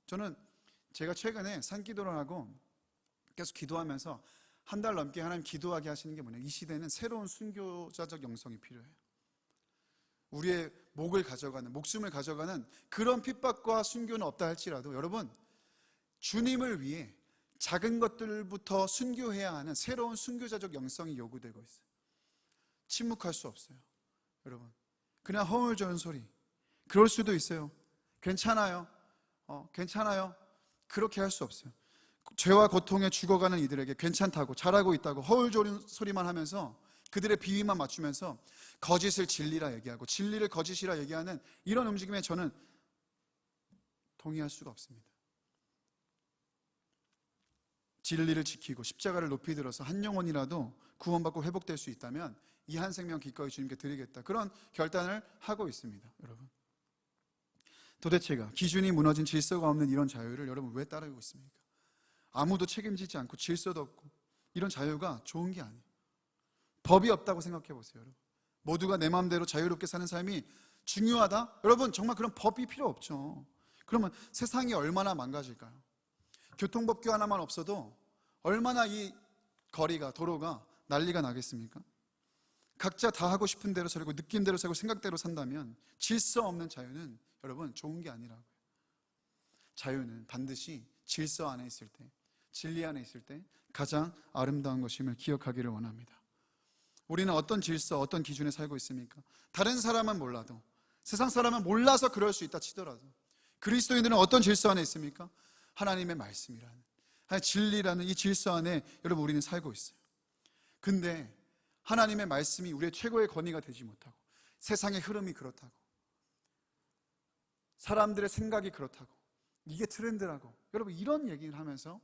저는 제가 최근에 산기도를 하고 계속 기도하면서 한 달 넘게 하나님 기도하게 하시는 게 뭐냐, 이 시대는 새로운 순교자적 영성이 필요해요. 우리의 목숨을 가져가는 그런 핍박과 순교는 없다 할지라도, 여러분, 주님을 위해 작은 것들부터 순교해야 하는 새로운 순교자적 영성이 요구되고 있어요. 침묵할 수 없어요. 여러분, 그냥 허물 좋은 소리, 그럴 수도 있어요. 괜찮아요. 괜찮아요. 그렇게 할 수 없어요. 죄와 고통에 죽어가는 이들에게 괜찮다고, 잘하고 있다고 허울 좋은 소리만 하면서 그들의 비위만 맞추면서 거짓을 진리라 얘기하고 진리를 거짓이라 얘기하는 이런 움직임에 저는 동의할 수가 없습니다. 진리를 지키고 십자가를 높이 들어서 한 영혼이라도 구원받고 회복될 수 있다면 이 한 생명 기꺼이 주님께 드리겠다, 그런 결단을 하고 있습니다. 여러분, 도대체가 기준이 무너진 질서가 없는 이런 자유를 여러분 왜 따르고 있습니까? 아무도 책임지지 않고 질서도 없고 이런 자유가 좋은 게 아니에요. 법이 없다고 생각해 보세요. 여러분, 모두가 내 마음대로 자유롭게 사는 삶이 중요하다? 여러분, 정말 그런 법이 필요 없죠. 그러면 세상이 얼마나 망가질까요? 교통법규 하나만 없어도 얼마나 이 거리가, 도로가 난리가 나겠습니까? 각자 다 하고 싶은 대로 살고 느낌대로 살고 생각대로 산다면 질서 없는 자유는 여러분 좋은 게 아니라고요. 자유는 반드시 질서 안에 있을 때, 진리 안에 있을 때 가장 아름다운 것임을 기억하기를 원합니다. 우리는 어떤 질서, 어떤 기준에 살고 있습니까? 다른 사람은 몰라도, 세상 사람은 몰라서 그럴 수 있다 치더라도 그리스도인들은 어떤 질서 안에 있습니까? 하나님의 말씀이라는, 진리라는 이 질서 안에 여러분 우리는 살고 있어요. 근데 하나님의 말씀이 우리의 최고의 권위가 되지 못하고, 세상의 흐름이 그렇다고, 사람들의 생각이 그렇다고, 이게 트렌드라고, 여러분 이런 얘기를 하면서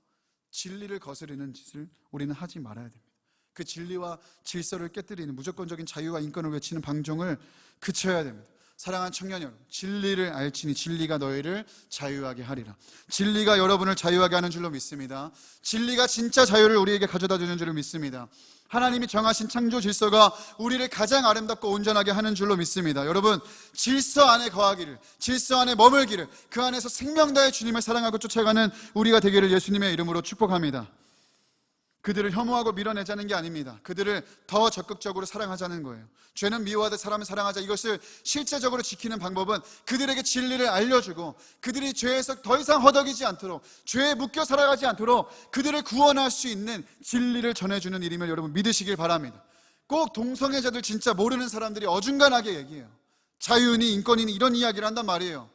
진리를 거스르는 짓을 우리는 하지 말아야 됩니다. 그 진리와 질서를 깨뜨리는 무조건적인 자유와 인권을 외치는 방종을 그쳐야 됩니다. 사랑하는 청년 여러분, 진리를 알지니 진리가 너희를 자유하게 하리라. 진리가 여러분을 자유하게 하는 줄로 믿습니다. 진리가 진짜 자유를 우리에게 가져다 주는 줄로 믿습니다. 하나님이 정하신 창조 질서가 우리를 가장 아름답고 온전하게 하는 줄로 믿습니다. 여러분, 질서 안에 거하기를, 질서 안에 머물기를, 그 안에서 생명 다해 주님을 사랑하고 쫓아가는 우리가 되기를 예수님의 이름으로 축복합니다. 그들을 혐오하고 밀어내자는 게 아닙니다. 그들을 더 적극적으로 사랑하자는 거예요. 죄는 미워하되 사람을 사랑하자. 이것을 실제적으로 지키는 방법은 그들에게 진리를 알려주고, 그들이 죄에서 더 이상 허덕이지 않도록, 죄에 묶여 살아가지 않도록 그들을 구원할 수 있는 진리를 전해주는 일임을 여러분 믿으시길 바랍니다. 꼭 동성애자들 진짜 모르는 사람들이 어중간하게 얘기해요. 자유니 인권이니 이런 이야기를 한단 말이에요.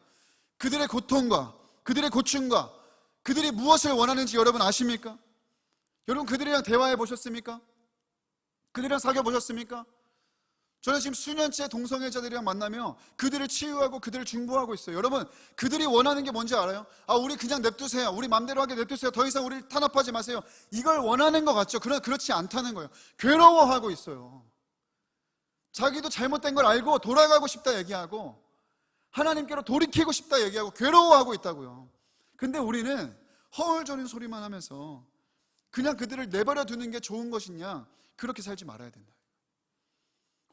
그들의 고통과 그들의 고충과 그들이 무엇을 원하는지 여러분 아십니까? 여러분 그들이랑 대화해 보셨습니까? 그들이랑 사귀어 보셨습니까? 저는 지금 수년째 동성애자들이랑 만나며 그들을 치유하고 그들을 중보하고 있어요. 여러분 그들이 원하는 게 뭔지 알아요? 우리 그냥 냅두세요. 우리 맘대로 하게 냅두세요. 더 이상 우리를 탄압하지 마세요. 이걸 원하는 것 같죠? 그러나 그렇지 않다는 거예요. 괴로워하고 있어요. 자기도 잘못된 걸 알고 돌아가고 싶다 얘기하고, 하나님께로 돌이키고 싶다 얘기하고 괴로워하고 있다고요. 근데 우리는 허울저린 소리만 하면서 그냥 그들을 내버려 두는 게 좋은 것이냐, 그렇게 살지 말아야 된다.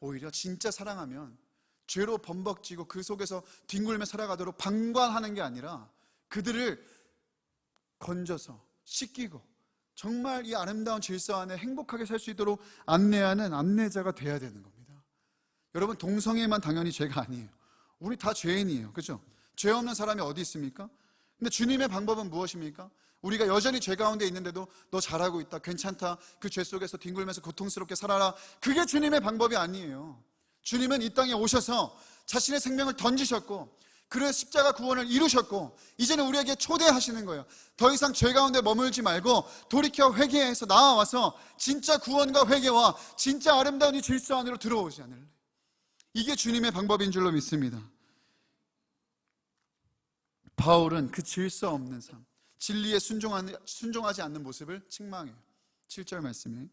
오히려 진짜 사랑하면 죄로 범벅지고 그 속에서 뒹굴며 살아가도록 방관하는 게 아니라 그들을 건져서 씻기고 정말 이 아름다운 질서 안에 행복하게 살 수 있도록 안내하는 안내자가 돼야 되는 겁니다. 여러분 동성애만 당연히 죄가 아니에요. 우리 다 죄인이에요. 그렇죠? 죄 없는 사람이 어디 있습니까? 근데 주님의 방법은 무엇입니까? 우리가 여전히 죄 가운데 있는데도 너 잘하고 있다, 괜찮다, 그 죄 속에서 뒹굴면서 고통스럽게 살아라, 그게 주님의 방법이 아니에요. 주님은 이 땅에 오셔서 자신의 생명을 던지셨고 그의 십자가 구원을 이루셨고 이제는 우리에게 초대하시는 거예요. 더 이상 죄 가운데 머물지 말고 돌이켜 회개해서 나와서 진짜 구원과 회개와 진짜 아름다운 이 질서 안으로 들어오지 않을래. 이게 주님의 방법인 줄로 믿습니다. 바울은 그 질서 없는 삶, 진리에 순종하지 않는 모습을 책망해요. 7절 말씀에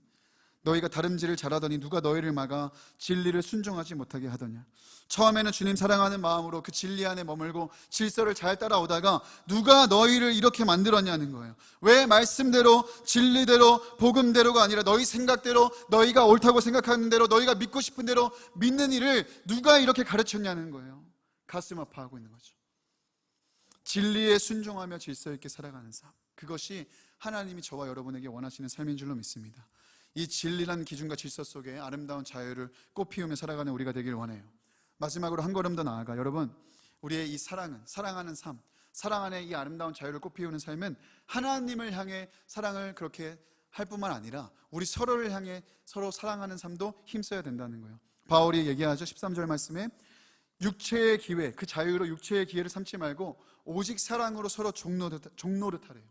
너희가 다름질을 잘하더니 누가 너희를 막아 진리를 순종하지 못하게 하더냐. 처음에는 주님 사랑하는 마음으로 그 진리 안에 머물고 질서를 잘 따라오다가 누가 너희를 이렇게 만들었냐는 거예요. 왜 말씀대로 진리대로 복음대로가 아니라 너희 생각대로, 너희가 옳다고 생각하는 대로, 너희가 믿고 싶은 대로 믿는 일을 누가 이렇게 가르쳤냐는 거예요. 가슴 아파하고 있는 거죠. 진리에 순종하며 질서 있게 살아가는 삶, 그것이 하나님이 저와 여러분에게 원하시는 삶인 줄로 믿습니다. 이 진리란 기준과 질서 속에 아름다운 자유를 꽃피우며 살아가는 우리가 되길 원해요. 마지막으로 한 걸음 더 나아가 여러분, 우리의 이 사랑하는 삶, 사랑 안에 이 아름다운 자유를 꽃피우는 삶은 하나님을 향해 사랑을 그렇게 할 뿐만 아니라 우리 서로를 향해 서로 사랑하는 삶도 힘써야 된다는 거예요. 바울이 얘기하죠. 13절 말씀에 육체의 기회, 그 자유로 육체의 기회를 삼지 말고 오직 사랑으로 서로 종노릇 하래요.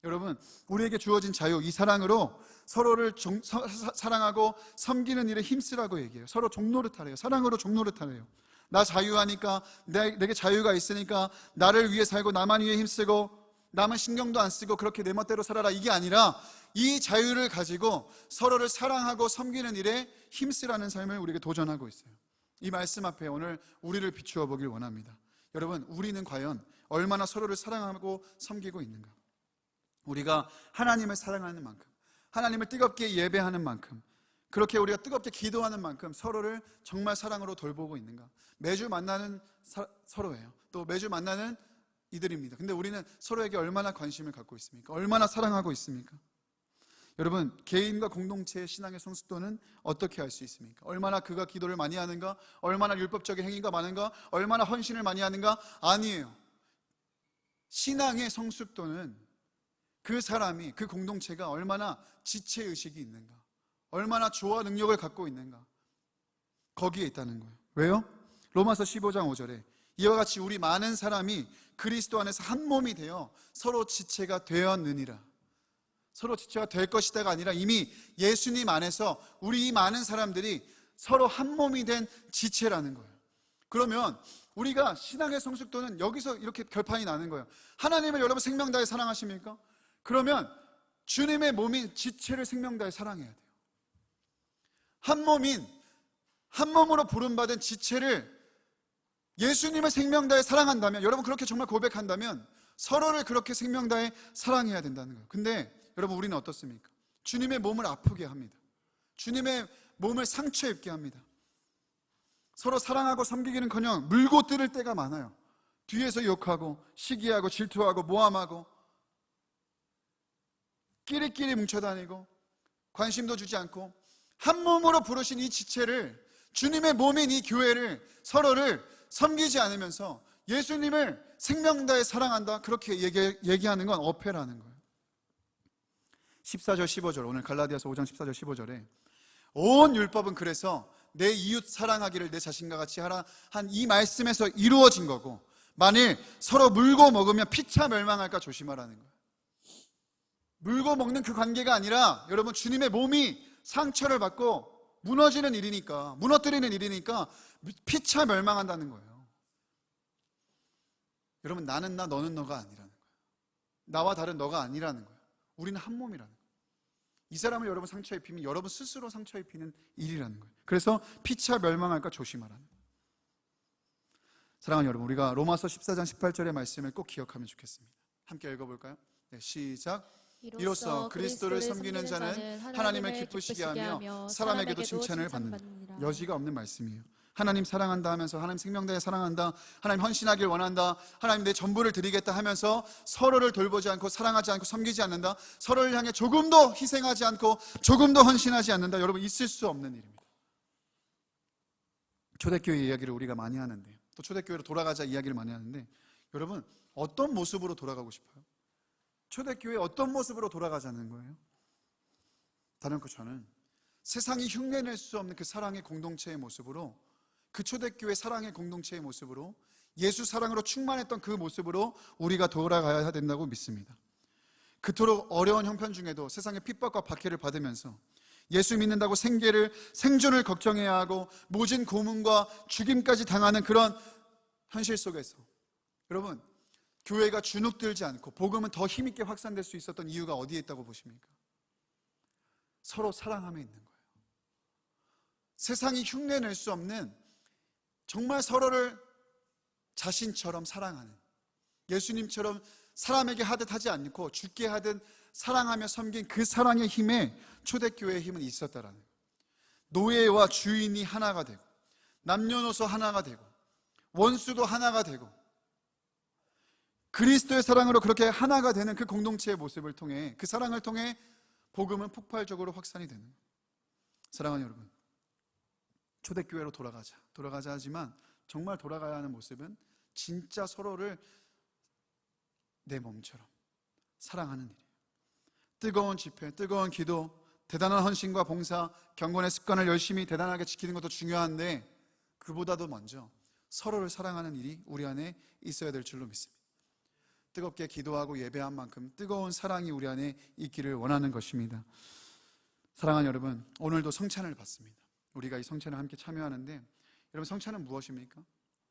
여러분 우리에게 주어진 자유, 이 사랑으로 서로를 사랑하고 섬기는 일에 힘쓰라고 얘기해요. 서로 종노릇 하래요. 사랑으로 종노릇 하래요. 나 자유하니까, 내게 자유가 있으니까 나를 위해 살고 나만 위해 힘쓰고 남은 신경도 안 쓰고 그렇게 내 멋대로 살아라, 이게 아니라 이 자유를 가지고 서로를 사랑하고 섬기는 일에 힘쓰라는 삶을 우리에게 도전하고 있어요. 이 말씀 앞에 오늘 우리를 비추어 보길 원합니다. 여러분 우리는 과연 얼마나 서로를 사랑하고 섬기고 있는가? 우리가 하나님을 사랑하는 만큼, 하나님을 뜨겁게 예배하는 만큼, 그렇게 우리가 뜨겁게 기도하는 만큼 서로를 정말 사랑으로 돌보고 있는가? 매주 만나는 서로예요. 또 매주 만나는 이들입니다. 근데 우리는 서로에게 얼마나 관심을 갖고 있습니까? 얼마나 사랑하고 있습니까? 여러분, 개인과 공동체의 신앙의 성숙도는 어떻게 할 수 있습니까? 얼마나 그가 기도를 많이 하는가? 얼마나 율법적인 행위가 많은가? 얼마나 헌신을 많이 하는가? 아니에요. 신앙의 성숙도는 그 사람이, 그 공동체가 얼마나 지체의식이 있는가? 얼마나 조화 능력을 갖고 있는가? 거기에 있다는 거예요. 왜요? 로마서 15장 5절에 이와 같이 우리 많은 사람이 그리스도 안에서 한 몸이 되어 서로 지체가 되었느니라. 서로 지체가 될 것이다가 아니라 이미 예수님 안에서 우리 이 많은 사람들이 서로 한 몸이 된 지체라는 거예요. 그러면 우리가 신앙의 성숙도는 여기서 이렇게 결판이 나는 거예요. 하나님을 여러분 생명 다해 사랑하십니까? 그러면 주님의 몸인 지체를 생명 다해 사랑해야 돼요. 한 몸인, 한 몸으로 부름받은 지체를 예수님을 생명 다해 사랑한다면, 여러분 그렇게 정말 고백한다면 서로를 그렇게 생명 다해 사랑해야 된다는 거예요. 근데 여러분 우리는 어떻습니까? 주님의 몸을 아프게 합니다. 주님의 몸을 상처 입게 합니다. 서로 사랑하고 섬기기는커녕 물고 뜯을 때가 많아요. 뒤에서 욕하고 시기하고 질투하고 모함하고 끼리끼리 뭉쳐다니고 관심도 주지 않고, 한 몸으로 부르신 이 지체를, 주님의 몸인 이 교회를, 서로를 섬기지 않으면서 예수님을 생명 다해 사랑한다, 그렇게 얘기하는 건 어폐라는 거예요. 14절 15절, 오늘 갈라디아서 5장 14절 15절에 온 율법은 그래서 내 이웃 사랑하기를 내 자신과 같이 하라 한 이 말씀에서 이루어진 거고, 만일 서로 물고 먹으면 피차 멸망할까 조심하라는 거예요. 물고 먹는 그 관계가 아니라 여러분 주님의 몸이 상처를 받고 무너지는 일이니까, 무너뜨리는 일이니까 피차 멸망한다는 거예요. 여러분 나는 나, 너는 너가 아니라는 거예요. 나와 다른 너가 아니라는 거예요. 우리는 한 몸이라는 거예요. 이 사람을 여러분 상처 입히면 여러분 스스로 상처 입히는 일이라는 거예요. 그래서 피차 멸망할까 조심하라는 거예요. 사랑하는 여러분, 우리가 로마서 14장 18절의 말씀을 꼭 기억하면 좋겠습니다. 함께 읽어볼까요? 네, 시작. 이로써 그리스도를 섬기는 자는 하나님을 기쁘시게 하며 사람에게도 칭찬을 받는다. 여지가 없는 말씀이에요. 하나님 사랑한다 하면서, 하나님 생명 다해 사랑한다, 하나님 헌신하길 원한다, 하나님 내 전부를 드리겠다 하면서 서로를 돌보지 않고 사랑하지 않고 섬기지 않는다, 서로를 향해 조금도 희생하지 않고 조금도 헌신하지 않는다, 여러분 있을 수 없는 일입니다. 초대교회 이야기를 우리가 많이 하는데, 또 초대교회로 돌아가자 이야기를 많이 하는데, 여러분 어떤 모습으로 돌아가고 싶어요? 초대교회 어떤 모습으로 돌아가자는 거예요? 다른 거 저는 세상이 흉내낼 수 없는 그 사랑의 공동체의 모습으로, 그 초대교회 사랑의 공동체의 모습으로, 예수 사랑으로 충만했던 그 모습으로 우리가 돌아가야 된다고 믿습니다. 그토록 어려운 형편 중에도 세상의 핍박과 박해를 받으면서 예수 믿는다고 생존을 걱정해야 하고 모진 고문과 죽임까지 당하는 그런 현실 속에서 여러분 교회가 주눅들지 않고 복음은 더 힘있게 확산될 수 있었던 이유가 어디에 있다고 보십니까? 서로 사랑함에 있는 거예요. 세상이 흉내낼 수 없는, 정말 서로를 자신처럼 사랑하는, 예수님처럼 사람에게 하듯 하지 않고 죽게 하듯 사랑하며 섬긴 그 사랑의 힘에 초대교회의 힘은 있었다라는 거예요. 노예와 주인이 하나가 되고, 남녀노소 하나가 되고, 원수도 하나가 되고, 그리스도의 사랑으로 그렇게 하나가 되는 그 공동체의 모습을 통해, 그 사랑을 통해 복음은 폭발적으로 확산이 되는 거예요. 사랑하는 여러분, 초대교회로 돌아가자 하지만 정말 돌아가야 하는 모습은 진짜 서로를 내 몸처럼 사랑하는 일이에요. 뜨거운 집회, 뜨거운 기도, 대단한 헌신과 봉사, 경건의 습관을 열심히 대단하게 지키는 것도 중요한데, 그보다도 먼저 서로를 사랑하는 일이 우리 안에 있어야 될 줄로 믿습니다. 뜨겁게 기도하고 예배한 만큼 뜨거운 사랑이 우리 안에 있기를 원하는 것입니다. 사랑하는 여러분, 오늘도 성찬을 받습니다. 우리가 이 성찬을 함께 참여하는데, 여러분 성찬은 무엇입니까?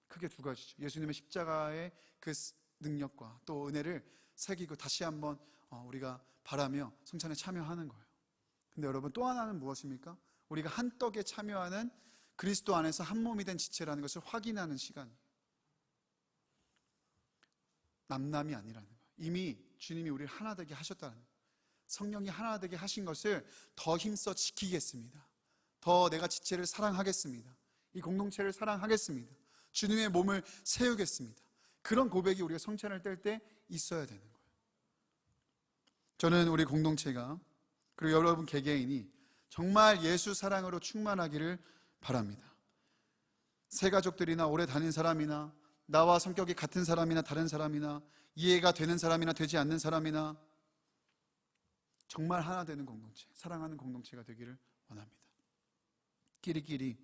크게 두 가지죠. 예수님의 십자가의 그 능력과 또 은혜를 새기고 다시 한번 우리가 바라며 성찬에 참여하는 거예요. 근데 여러분 또 하나는 무엇입니까? 우리가 한 떡에 참여하는, 그리스도 안에서 한 몸이 된 지체라는 것을 확인하는 시간이에요. 남남이 아니라는 거예요. 이미 주님이 우리를 하나 되게 하셨다는 거예요. 성령이 하나 되게 하신 것을 더 힘써 지키겠습니다, 더 내가 지체를 사랑하겠습니다. 이 공동체를 사랑하겠습니다. 주님의 몸을 세우겠습니다. 그런 고백이 우리가 성찬을 뗄 때 있어야 되는 거예요. 저는 우리 공동체가, 그리고 여러분 개개인이 정말 예수 사랑으로 충만하기를 바랍니다. 새 가족들이나 오래 다닌 사람이나 나와 성격이 같은 사람이나 다른 사람이나 이해가 되는 사람이나 되지 않는 사람이나 정말 하나 되는 공동체, 사랑하는 공동체가 되기를 원합니다. 끼리끼리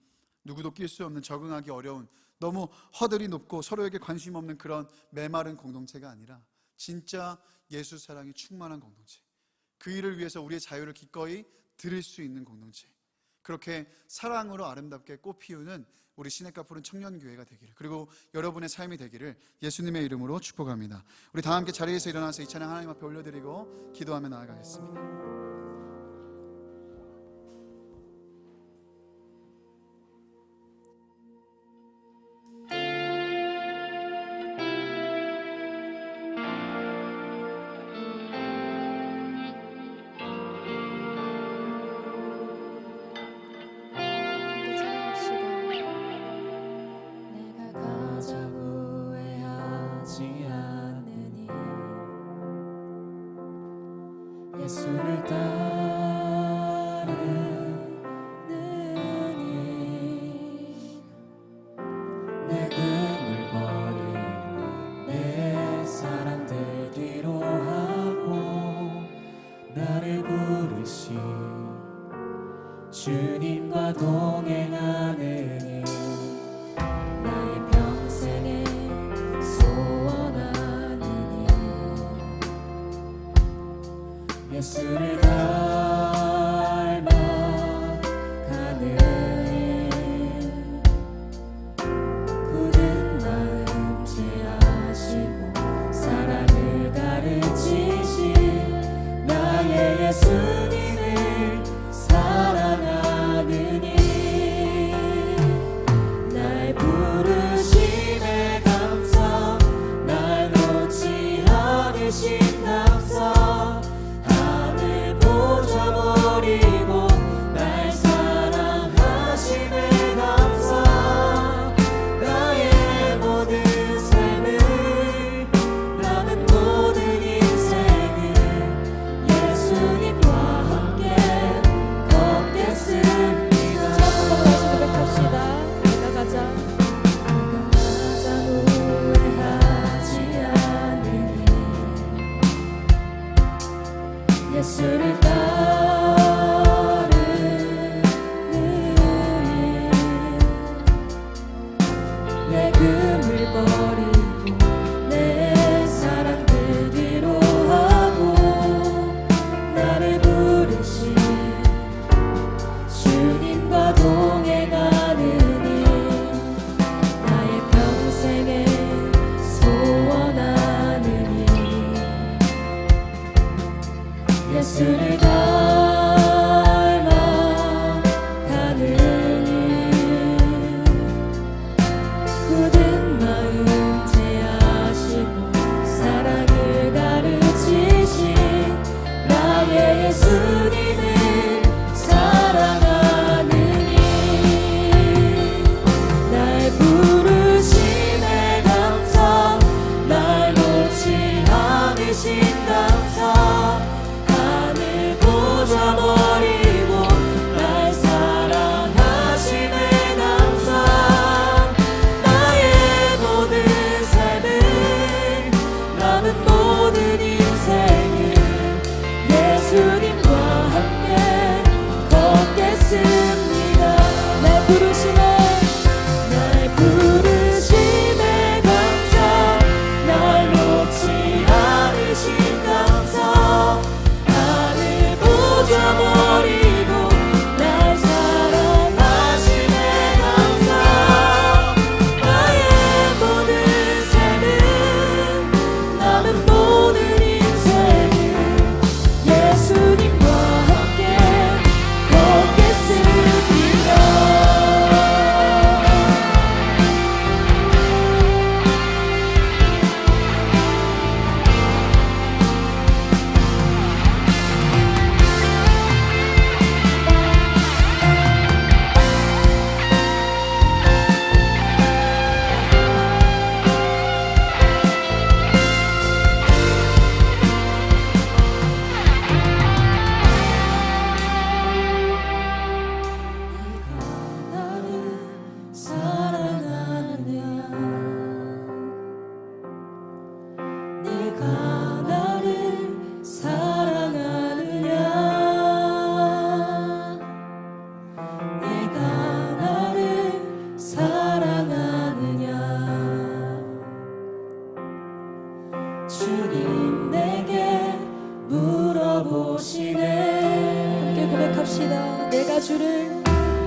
누구도 낄 수 없는, 적응하기 어려운, 너무 허들이 높고 서로에게 관심 없는 그런 메마른 공동체가 아니라 진짜 예수 사랑이 충만한 공동체, 그 일을 위해서 우리의 자유를 기꺼이 드릴 수 있는 공동체, 그렇게 사랑으로 아름답게 꽃 피우는 우리 시냇가 푸른 청년교회가 되기를, 그리고 여러분의 삶이 되기를 예수님의 이름으로 축복합니다. 우리 다 함께 자리에서 일어나서 이 찬양 하나님 앞에 올려드리고 기도하며 나아가겠습니다. 함께 찬양합시다. 내가 가장 후회하지 않으니 예수를 따르느니 내 금을 버리고 내 사랑들 뒤로 하고 나를 부르신 주님과 동행하느니 나의 평생에 소원하느니 예수를 닮아가는 굳은 마음 제하시고 사랑을 가르치신 나의 예수님을 사랑하느니 날 부르심에 감사 날 놓지 않으신 감사 하늘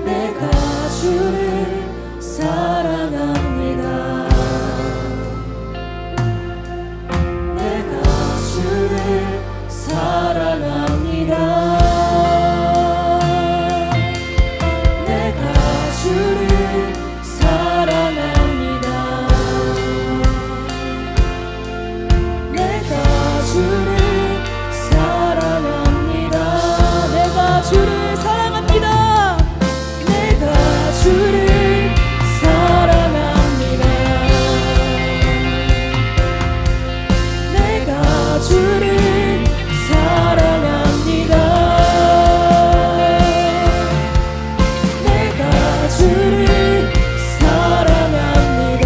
내가 주를 사랑합니다. 내가 주를 사랑합니다. 내가 주를 사랑합니다. 내가 주를 사랑합니다. 내가 주를 사랑합니다. 내가 주를 사랑합니다. 내가 주를 사랑합니다. 내가 주를 사랑합니다.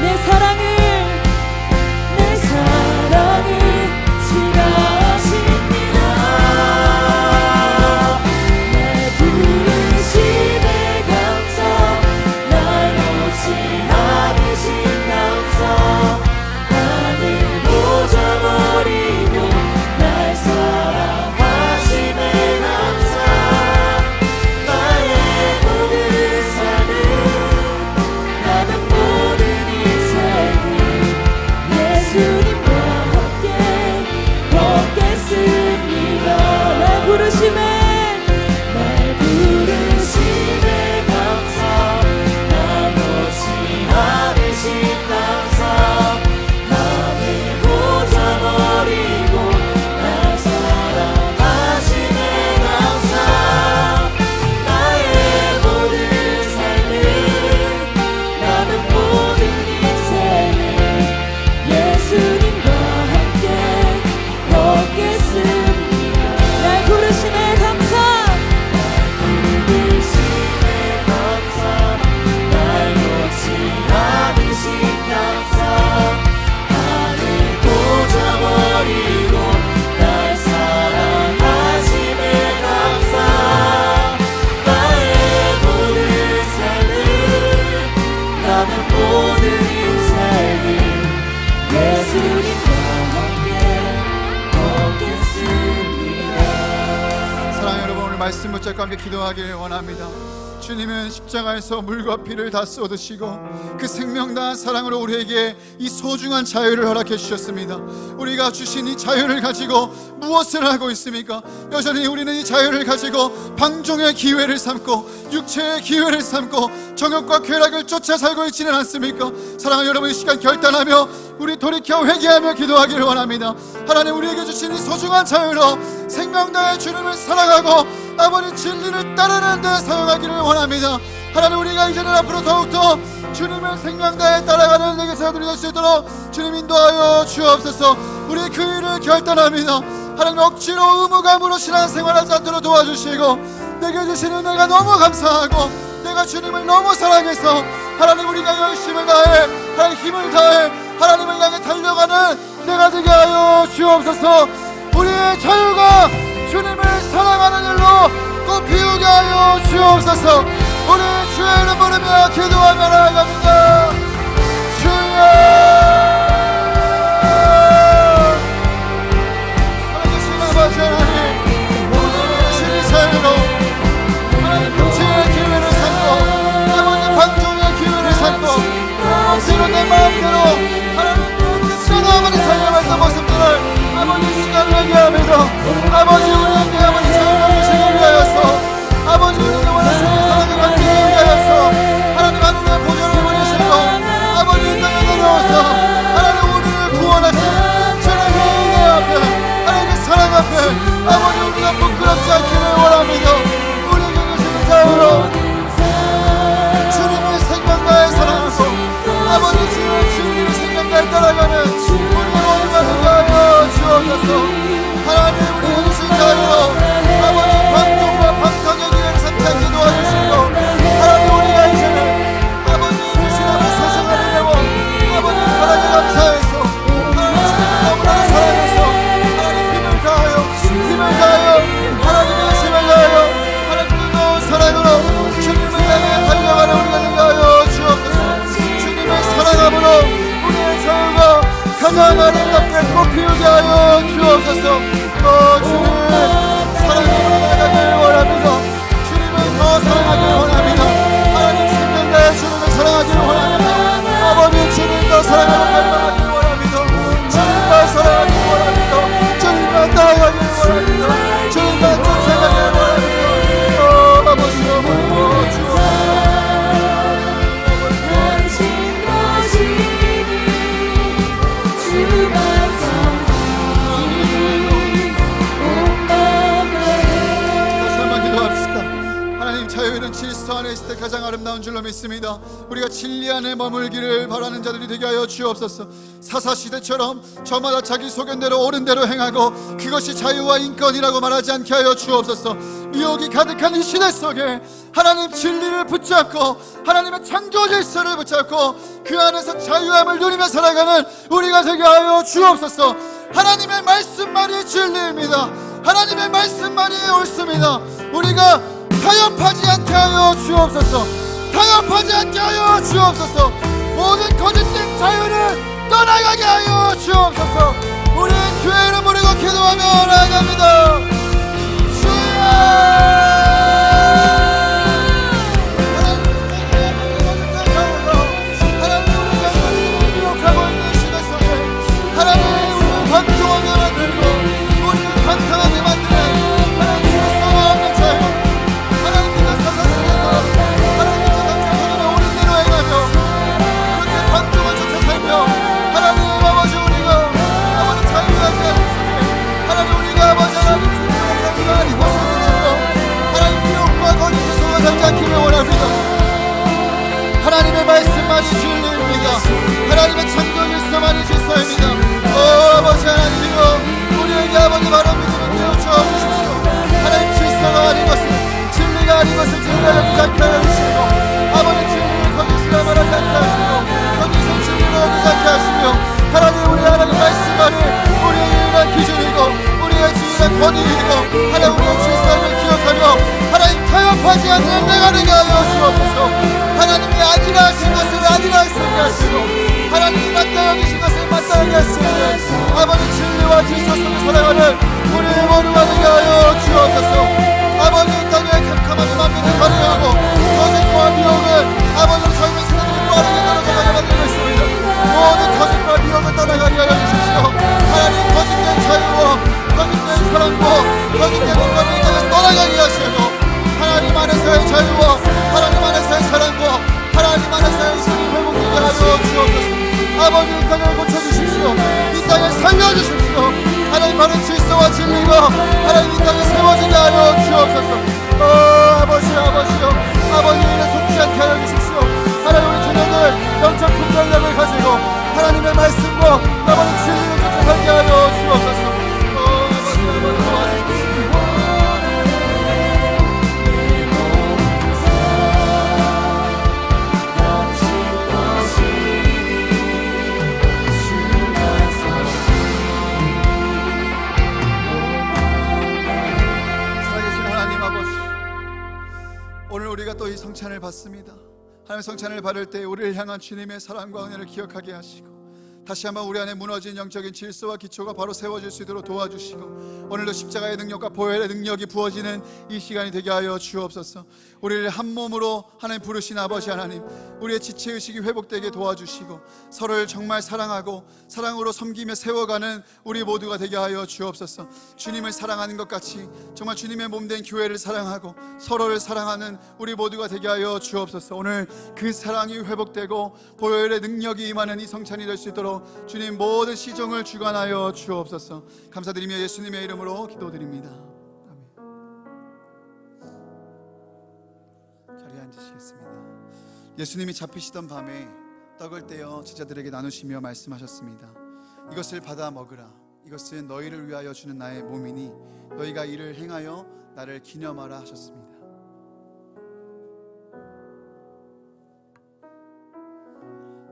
내 사랑을 지나십니다. 날 부르심에 감사, 날 놓지 않으신 감사, 하늘 보좌 버리고 날 사랑하심에 감사. 나의 모든 삶은, 나는 모든 인생을 예수님과 함께 걷겠습니다. 날 부르심에 감사, 날 놓지 않으신 감사, 하늘 보좌 버리고 날 사랑하심에 감사. 나의 모든 삶을, 나는 모든 인생을 예수님과 함께 걷겠습니다. 날 부르심에 감사, 부르심에 감사, 날 놓지 않으신 감사, 하늘 보좌 버리고 날 사랑하심에 감사. 나의 모든 삶을, 나는 모든 인생을 예수님과 함께 걷겠습니다. 사랑하는 여러분, 오늘 말씀 붙잡고 함께 기도하기를 원합니다. 주님은 십자가에서 물과 피를 다 쏟으시고 그 생명다한 사랑으로 우리에게 이 소중한 자유를 허락해 주셨습니다. 우리가 주신 이 자유를 가지고 무엇을 하고 있습니까? 여전히 우리는 이 자유를 가지고 방종의 기회를 삼고 육체의 기회를 삼고 정욕과 쾌락을 쫓아 살고 있지는 않습니까? 사랑하는 여러분, 이 시간 결단하며 우리 돌이켜 회개하며 기도하기를 원합니다. 하나님, 우리에게 주신 이 소중한 자유로 생명다의 주님을 사랑하고 아버지 진리를 따르는 데 사용하기를 원합니다. 하나님, 우리가 이제는 앞으로 더욱더 주님을 생명다에 따라가는 내게 사람들이 될 수 있도록 주님 인도하여 주옵소서. 우리의 그 일을 결단합니다. 하나님, 억지로 의무감으로 신앙생활하지 않도록 도와주시고 내게 주신 은혜가 너무 감사하고 내가 주님을 너무 사랑해서 하나님, 우리가 열심을 다해 하나님 힘을 다해 하나님을 향해 달려가는 내가 되게 하여 주옵소서. 우리의 자유가 주님을 사랑하는 일로 또 피우게 하여 주옵소서. 우리 주의 이름 부르며 기도하며 나아갑니다. 주여, 살아계신 아버지 하나님, 오늘 주의 자유로 하나님 육체의 기회를 삼고 아버지 방종의 기회를 삼고 억지로 내 마음대로 하나님 뜻대로 아버지 살려왔던 모습들을 아버지 시간을 얘기하면서 아버지 우리에게 아버지 자유를 주시기 위하여서 아버지 우리가 원하시는 사랑을 받기 위하여서 하나님 하늘의 보혈을 보내시고 아버지 이 땅에 내려와서 하나님 우리를 구원하신 주님의 은혜 앞에 하나님의 사랑 앞에 아버지 우리가 부끄럽지 않기를 원합니다. 우리에게 주시는 자유로 주님의 생명과의 사랑으로 아버지 주의 진리를 생명과에 따라가는 우리의 모두가 되게 하여 주옵소서. 하나님, 우리에게 주신 자유 교회는 질서 안에 있을 때 가장 아름다운 줄로 믿습니다. 우리가 진리 안에 머물기를 바라는 자들이 되게 하여 주옵소서. 사사시대처럼 저마다 자기 소견대로 옳은 대로 행하고 그것이 자유와 인권이라고 말하지 않게 하여 주옵소서. 미혹이 가득한 이 시대 속에 하나님 진리를 붙잡고 하나님의 창조 질서를 붙잡고 그 안에서 자유함을 누리며 살아가는 우리가 되게 하여 주옵소서. 하나님의 말씀만이 진리입니다. 하나님의 말씀만이 옳습니다. 우리가 타협하지 않게 하여 주옵소서. 타협하지 않게 하여 주옵소서. 모든 거짓된 자유를 떠나가게 하여 주옵소서. 우리의 주의 이름 부르고 기도하며 나아갑니다. 주여! 하나님의 말씀만이 진리입니다. 하나님의 창조 질서만이 질서입니다. 아버지 하나님이여, 우리에게 아버지 바로 믿음을 깨우쳐 주십시오. 하나님 질서가 아닌 것을, 진리가 아닌 것을 진리를 붙잡게 하여 주시고, 아버지 진리를 거기서 말하지 않게 하시고, 거기서 진리를 얻지 않게 하시며, 하나님 우리 하나님 말씀만이 우리의 유일한 기준이고 우리의 유일한 권위이고 하나님 우리의 질서를 기억하며 하나님 타협하지 않는 내가 되게 하여 주옵소서. 하나님이 아니라 하신 것을 아니라 했으게 하시고 하나님이 맞다 여기신 것을 맞다 여기 하시니 아버지 진리와 질서 속에 살아가는 우리 모두가 되게 하여 주옵소서. 아버지 이 땅에 캄캄하게 만민을 가려하고 거짓과 미혹을 아버지로 저희의 세상들이 빠르게 따라가게 만들고 있습니다. 모든 거짓과 미혹을 떠나가게 하여 주십시오. 하나님 거짓된 자유와 거짓된 사랑과 거짓된 인권을 이 땅에서 떠나가게 하시고 하나님 안에서의 자유와 하나님 안에서의 사랑과 하나님 안에서의 신이 회복되게 하여 주옵소서. 아버지 이 땅을 고쳐주십시오. 이 땅을 살려주십시오. 하나님 바른 질서와 진리가 하나님 이 땅에 세워지게 하여 주옵소서. 아버지요 아버지 일에 속지 않게 하여 주십시오. 하나님 우리 자녀들 영적 분별력을 가지고 하나님의 말씀과 아버지 진리를 쫓아가게 하여 주옵소서. 오늘 우리가 또 이 성찬을 받습니다. 하나님 성찬을 받을 때 우리를 향한 주님의 사랑과 은혜를 기억하게 하시고 다시 한번 우리 안에 무너진 영적인 질서와 기초가 바로 세워질 수 있도록 도와주시고 오늘도 십자가의 능력과 보혈의 능력이 부어지는 이 시간이 되게 하여 주옵소서. 우리를 한 몸으로 하나님 부르신 아버지 하나님, 우리의 지체의식이 회복되게 도와주시고 서로를 정말 사랑하고 사랑으로 섬기며 세워가는 우리 모두가 되게 하여 주옵소서. 주님을 사랑하는 것 같이 정말 주님의 몸된 교회를 사랑하고 서로를 사랑하는 우리 모두가 되게 하여 주옵소서. 오늘 그 사랑이 회복되고 보혈의 능력이 임하는 이 성찬이 될 수 있도록 주님 모든 시종을 주관하여 주옵소서. 감사드리며 예수님의 이름으로 기도드립니다. 아멘. 자리에 앉으시겠습니다. 예수님이 잡히시던 밤에 떡을 떼어 제자들에게 나누시며 말씀하셨습니다. 이것을 받아 먹으라. 이것은 너희를 위하여 주는 나의 몸이니 너희가 이를 행하여 나를 기념하라 하셨습니다.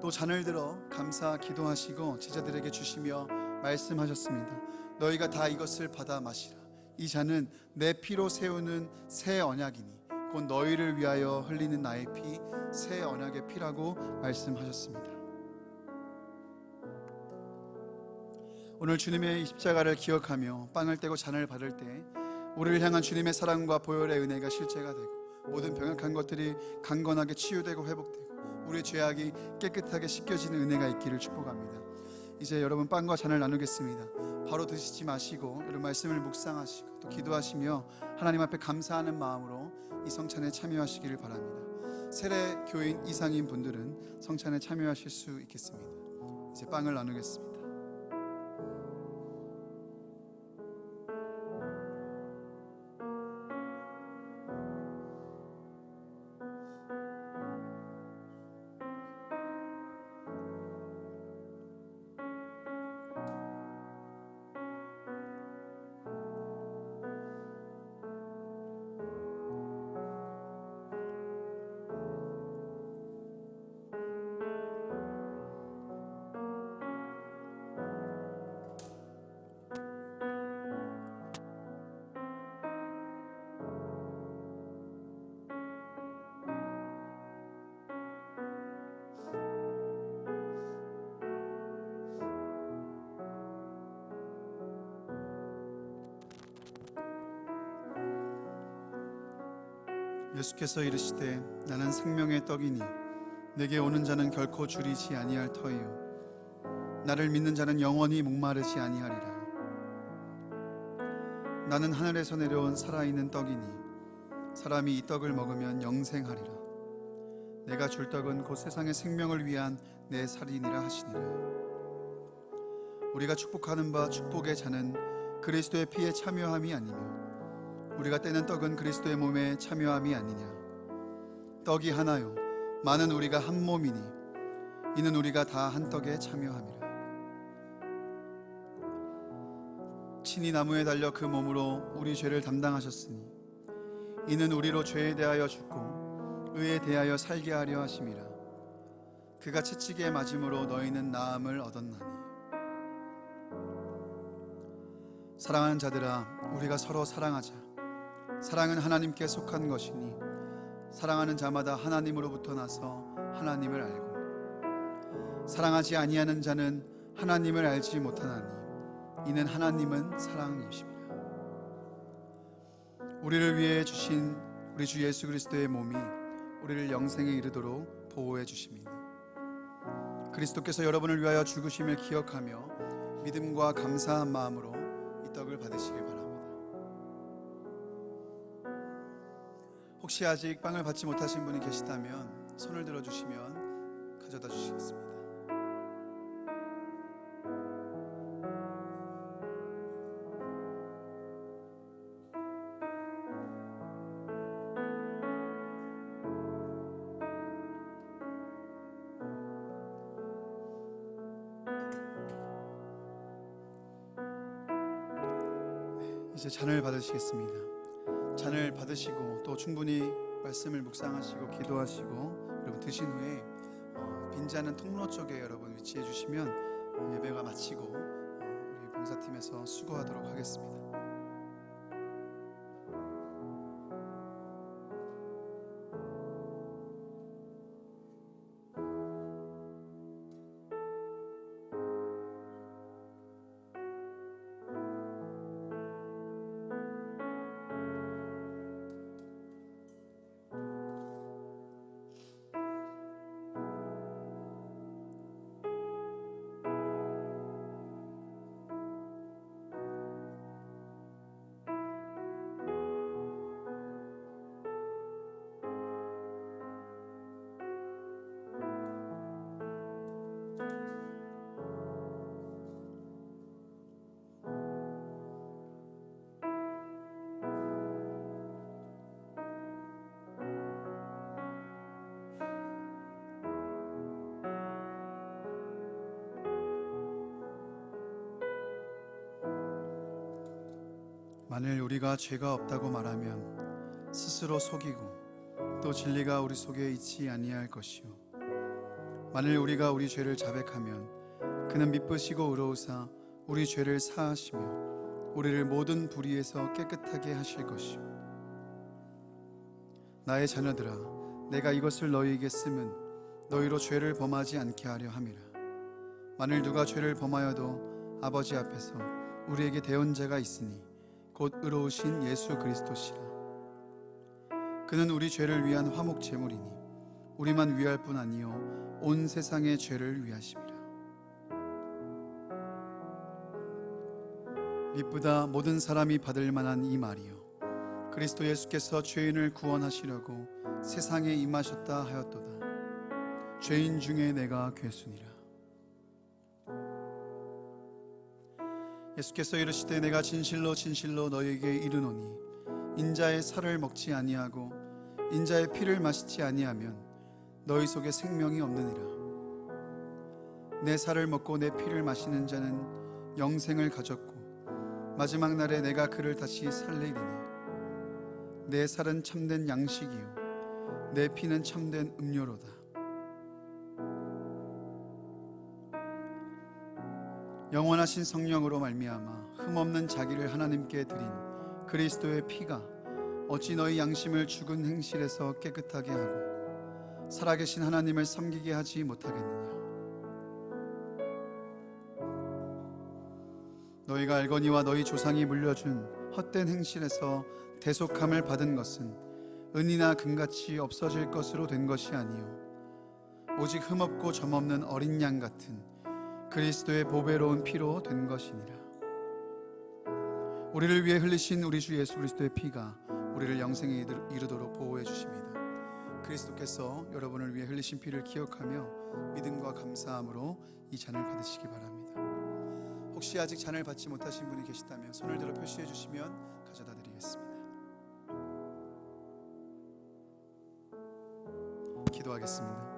또 잔을 들어 감사 기도하시고 제자들에게 주시며 말씀하셨습니다. 너희가 다 이것을 받아 마시라. 이 잔은 내 피로 세우는 새 언약이니 곧 너희를 위하여 흘리는 나의 피, 새 언약의 피라고 말씀하셨습니다. 오늘 주님의 십자가를 기억하며 빵을 떼고 잔을 받을 때 우리를 향한 주님의 사랑과 보혈의 은혜가 실제가 되고 모든 병약한 것들이 강건하게 치유되고 회복되고 우리의 죄악이 깨끗하게 씻겨지는 은혜가 있기를 축복합니다. 이제 여러분 빵과 잔을 나누겠습니다. 바로 드시지 마시고 여러분 말씀을 묵상하시고 또 기도하시며 하나님 앞에 감사하는 마음으로 이 성찬에 참여하시기를 바랍니다. 세례 교인 이상인 분들은 성찬에 참여하실 수 있겠습니다. 이제 빵을 나누겠습니다. 예수께서 이르시되 나는 생명의 떡이니 내게 오는 자는 결코 줄이지 아니할 터이요 나를 믿는 자는 영원히 목마르지 아니하리라. 나는 하늘에서 내려온 살아있는 떡이니 사람이 이 떡을 먹으면 영생하리라. 내가 줄 떡은 곧 세상의 생명을 위한 내 살이니라 하시니라. 우리가 축복하는 바 축복의 잔은 그리스도의 피에 참여함이 아니며 우리가 떼는 떡은 그리스도의 몸에 참여함이 아니냐. 떡이 하나요 많은 우리가 한 몸이니 이는 우리가 다 한 떡에 참여함이라. 친히 나무에 달려 그 몸으로 우리 죄를 담당하셨으니 이는 우리로 죄에 대하여 죽고 의에 대하여 살게 하려 하심이라. 그가 채찍에 맞음으로 너희는 나음을 얻었나니. 사랑하는 자들아 우리가 서로 사랑하자. 사랑은 하나님께 속한 것이니 사랑하는 자마다 하나님으로부터 나서 하나님을 알고 사랑하지 아니하는 자는 하나님을 알지 못하나니 이는 하나님은 사랑이십니다. 우리를 위해 주신 우리 주 예수 그리스도의 몸이 우리를 영생에 이르도록 보호해 주십니다. 그리스도께서 여러분을 위하여 죽으심을 기억하며 믿음과 감사한 마음으로 이 떡을 받으시길 바랍니다. 혹시 아직 빵을 받지 못하신 분이 계시다면 손을 들어주시면 가져다 주시겠습니다. 이제 잔을 받으시겠습니다. 잔을 받으시고 또 충분히 말씀을 묵상하시고 기도하시고 여러분 드신 후에 빈잔은 통로 쪽에 여러분 위치해 주시면 예배가 마치고 우리 봉사팀에서 수고하도록 하겠습니다. 만일 우리가 죄가 없다고 말하면 스스로 속이고 또 진리가 우리 속에 있지 아니할 것이요 만일 우리가 우리 죄를 자백하면 그는 미쁘시고 의로우사 우리 죄를 사하시며 우리를 모든 불의에서 깨끗하게 하실 것이요 나의 자녀들아 내가 이것을 너희에게 쓰면 너희로 죄를 범하지 않게 하려 함이라. 만일 누가 죄를 범하여도 아버지 앞에서 우리에게 대언자가 있으니 곧 의로우신 예수 그리스도시라. 그는 우리 죄를 위한 화목 제물이니 우리만 위할 뿐 아니요 온 세상의 죄를 위하심이라. 미쁘다 모든 사람이 받을 만한 이 말이요 그리스도 예수께서 죄인을 구원하시려고 세상에 임하셨다 하였도다. 죄인 중에 내가 괴순이라. 예수께서 이르시되 내가 진실로 진실로 너희에게 이르노니 인자의 살을 먹지 아니하고 인자의 피를 마시지 아니하면 너희 속에 생명이 없느니라. 내 살을 먹고 내 피를 마시는 자는 영생을 가졌고 마지막 날에 내가 그를 다시 살리리니 내 살은 참된 양식이요 내 피는 참된 음료로다. 영원하신 성령으로 말미암아 흠없는 자기를 하나님께 드린 그리스도의 피가 어찌 너희 양심을 죽은 행실에서 깨끗하게 하고 살아계신 하나님을 섬기게 하지 못하겠느냐. 너희가 알거니와 너희 조상이 물려준 헛된 행실에서 대속함을 받은 것은 은이나 금같이 없어질 것으로 된 것이 아니요 오직 흠없고 점없는 어린 양 같은 그리스도의 보배로운 피로 된 것이니라. 우리를 위해 흘리신 우리 주 예수 그리스도의 피가 우리를 영생에 이르도록 보호해 주십니다. 그리스도께서 여러분을 위해 흘리신 피를 기억하며 믿음과 감사함으로 이 잔을 받으시기 바랍니다. 혹시 아직 잔을 받지 못하신 분이 계시다면 손을 들어 표시해 주시면 가져다 드리겠습니다. 기도하겠습니다.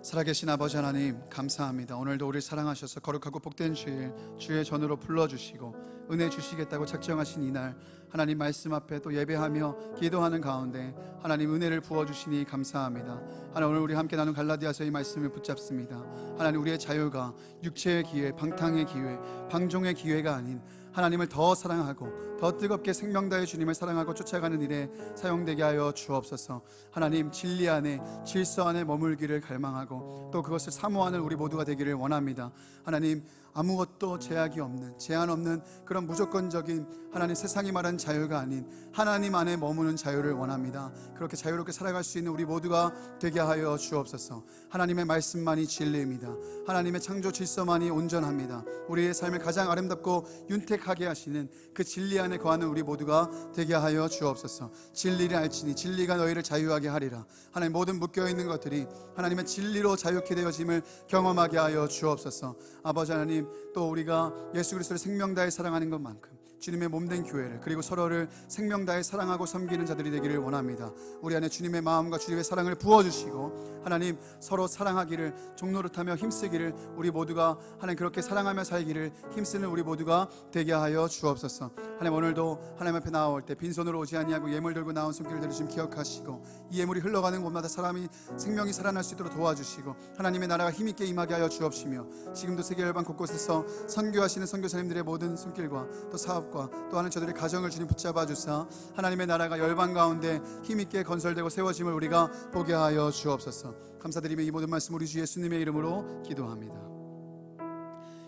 살아계신 아버지 하나님, 감사합니다. 오늘도 우리를 사랑하셔서 거룩하고 복된 주일 주의 전으로 불러주시고 은혜 주시겠다고 작정하신 이날 하나님 말씀 앞에 또 예배하며 기도하는 가운데 하나님 은혜를 부어주시니 감사합니다. 하나님, 오늘 우리 함께 나눈 갈라디아서의 말씀을 붙잡습니다. 하나님, 우리의 자유가 육체의 기회, 방탕의 기회, 방종의 기회가 아닌 하나님을 더 사랑하고 더 뜨겁게 생명 다해 주님을 사랑하고 쫓아가는 일에 사용되게 하여 주옵소서. 하나님, 진리 안에 질서 안에 머물기를 갈망하고 또 그것을 사모하는 우리 모두가 되기를 원합니다. 하나님, 아무것도 제약이 없는, 제한 없는 그런 무조건적인 하나님 세상이 말하는 자유가 아닌 하나님 안에 머무는 자유를 원합니다. 그렇게 자유롭게 살아갈 수 있는 우리 모두가 되게 하여 주옵소서. 하나님의 말씀만이 진리입니다. 하나님의 창조 질서만이 온전합니다. 우리의 삶을 가장 아름답고 윤택하게 하시는 그 진리 안에 거하는 우리 모두가 되게 하여 주옵소서. 진리를 알지니 진리가 너희를 자유하게 하리라. 하나님, 모든 묶여있는 것들이 하나님의 진리로 자유케 되어짐을 경험하게 하여 주옵소서. 아버지 하나님, 또 우리가 예수 그리스도를 생명 다해 사랑하는 것만큼 주님의 몸된 교회를 그리고 서로를 생명 다해 사랑하고 섬기는 자들이 되기를 원합니다. 우리 안에 주님의 마음과 주님의 사랑을 부어주시고 하나님, 서로 사랑하기를 종노릇하며 힘쓰기를 우리 모두가 하나님 그렇게 사랑하며 살기를 힘쓰는 우리 모두가 되게 하여 주옵소서. 하나님, 오늘도 하나님 앞에 나올 때 빈손으로 오지 아니하고 예물 들고 나온 손길들을 좀 기억하시고 이 예물이 흘러가는 곳마다 사람이 생명이 살아날 수 있도록 도와주시고 하나님의 나라가 힘있게 임하게 하여 주옵시며 지금도 세계 열방 곳곳에서 선교하시는 선교사님들의 모든 손길과 또 사업과 또 하는 저들의 가정을 주님 붙잡아 주사 하나님의 나라가 열방 가운데 힘있게 건설되고 세워짐을 우리가 보게 하여 주옵소서. 감사드리며 이 모든 말씀 우리 주 예수님의 이름으로 기도합니다.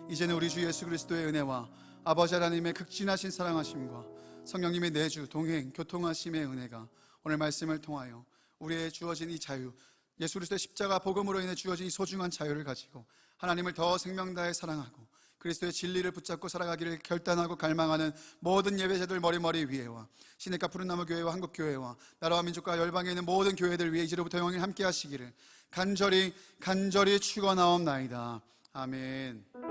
이제는 우리 주 예수 그리스도의 은혜와 아버지 하나님의 극진하신 사랑하심과 성령님의 내주 동행 교통하심의 은혜가 오늘 말씀을 통하여 우리의 주어진 이 자유, 예수 그리스도의 십자가 복음으로 인해 주어진 이 소중한 자유를 가지고 하나님을 더 생명 다해 사랑하고 그리스도의 진리를 붙잡고 살아가기를 결단하고 갈망하는 모든 예배자들 머리머리 위에와 시냇가 푸른나무 교회와 한국교회와 나라와 민족과 열방에 있는 모든 교회들 위해 이제로부터 영원히 함께 하시기를 간절히 축원하옵나이다. 아멘.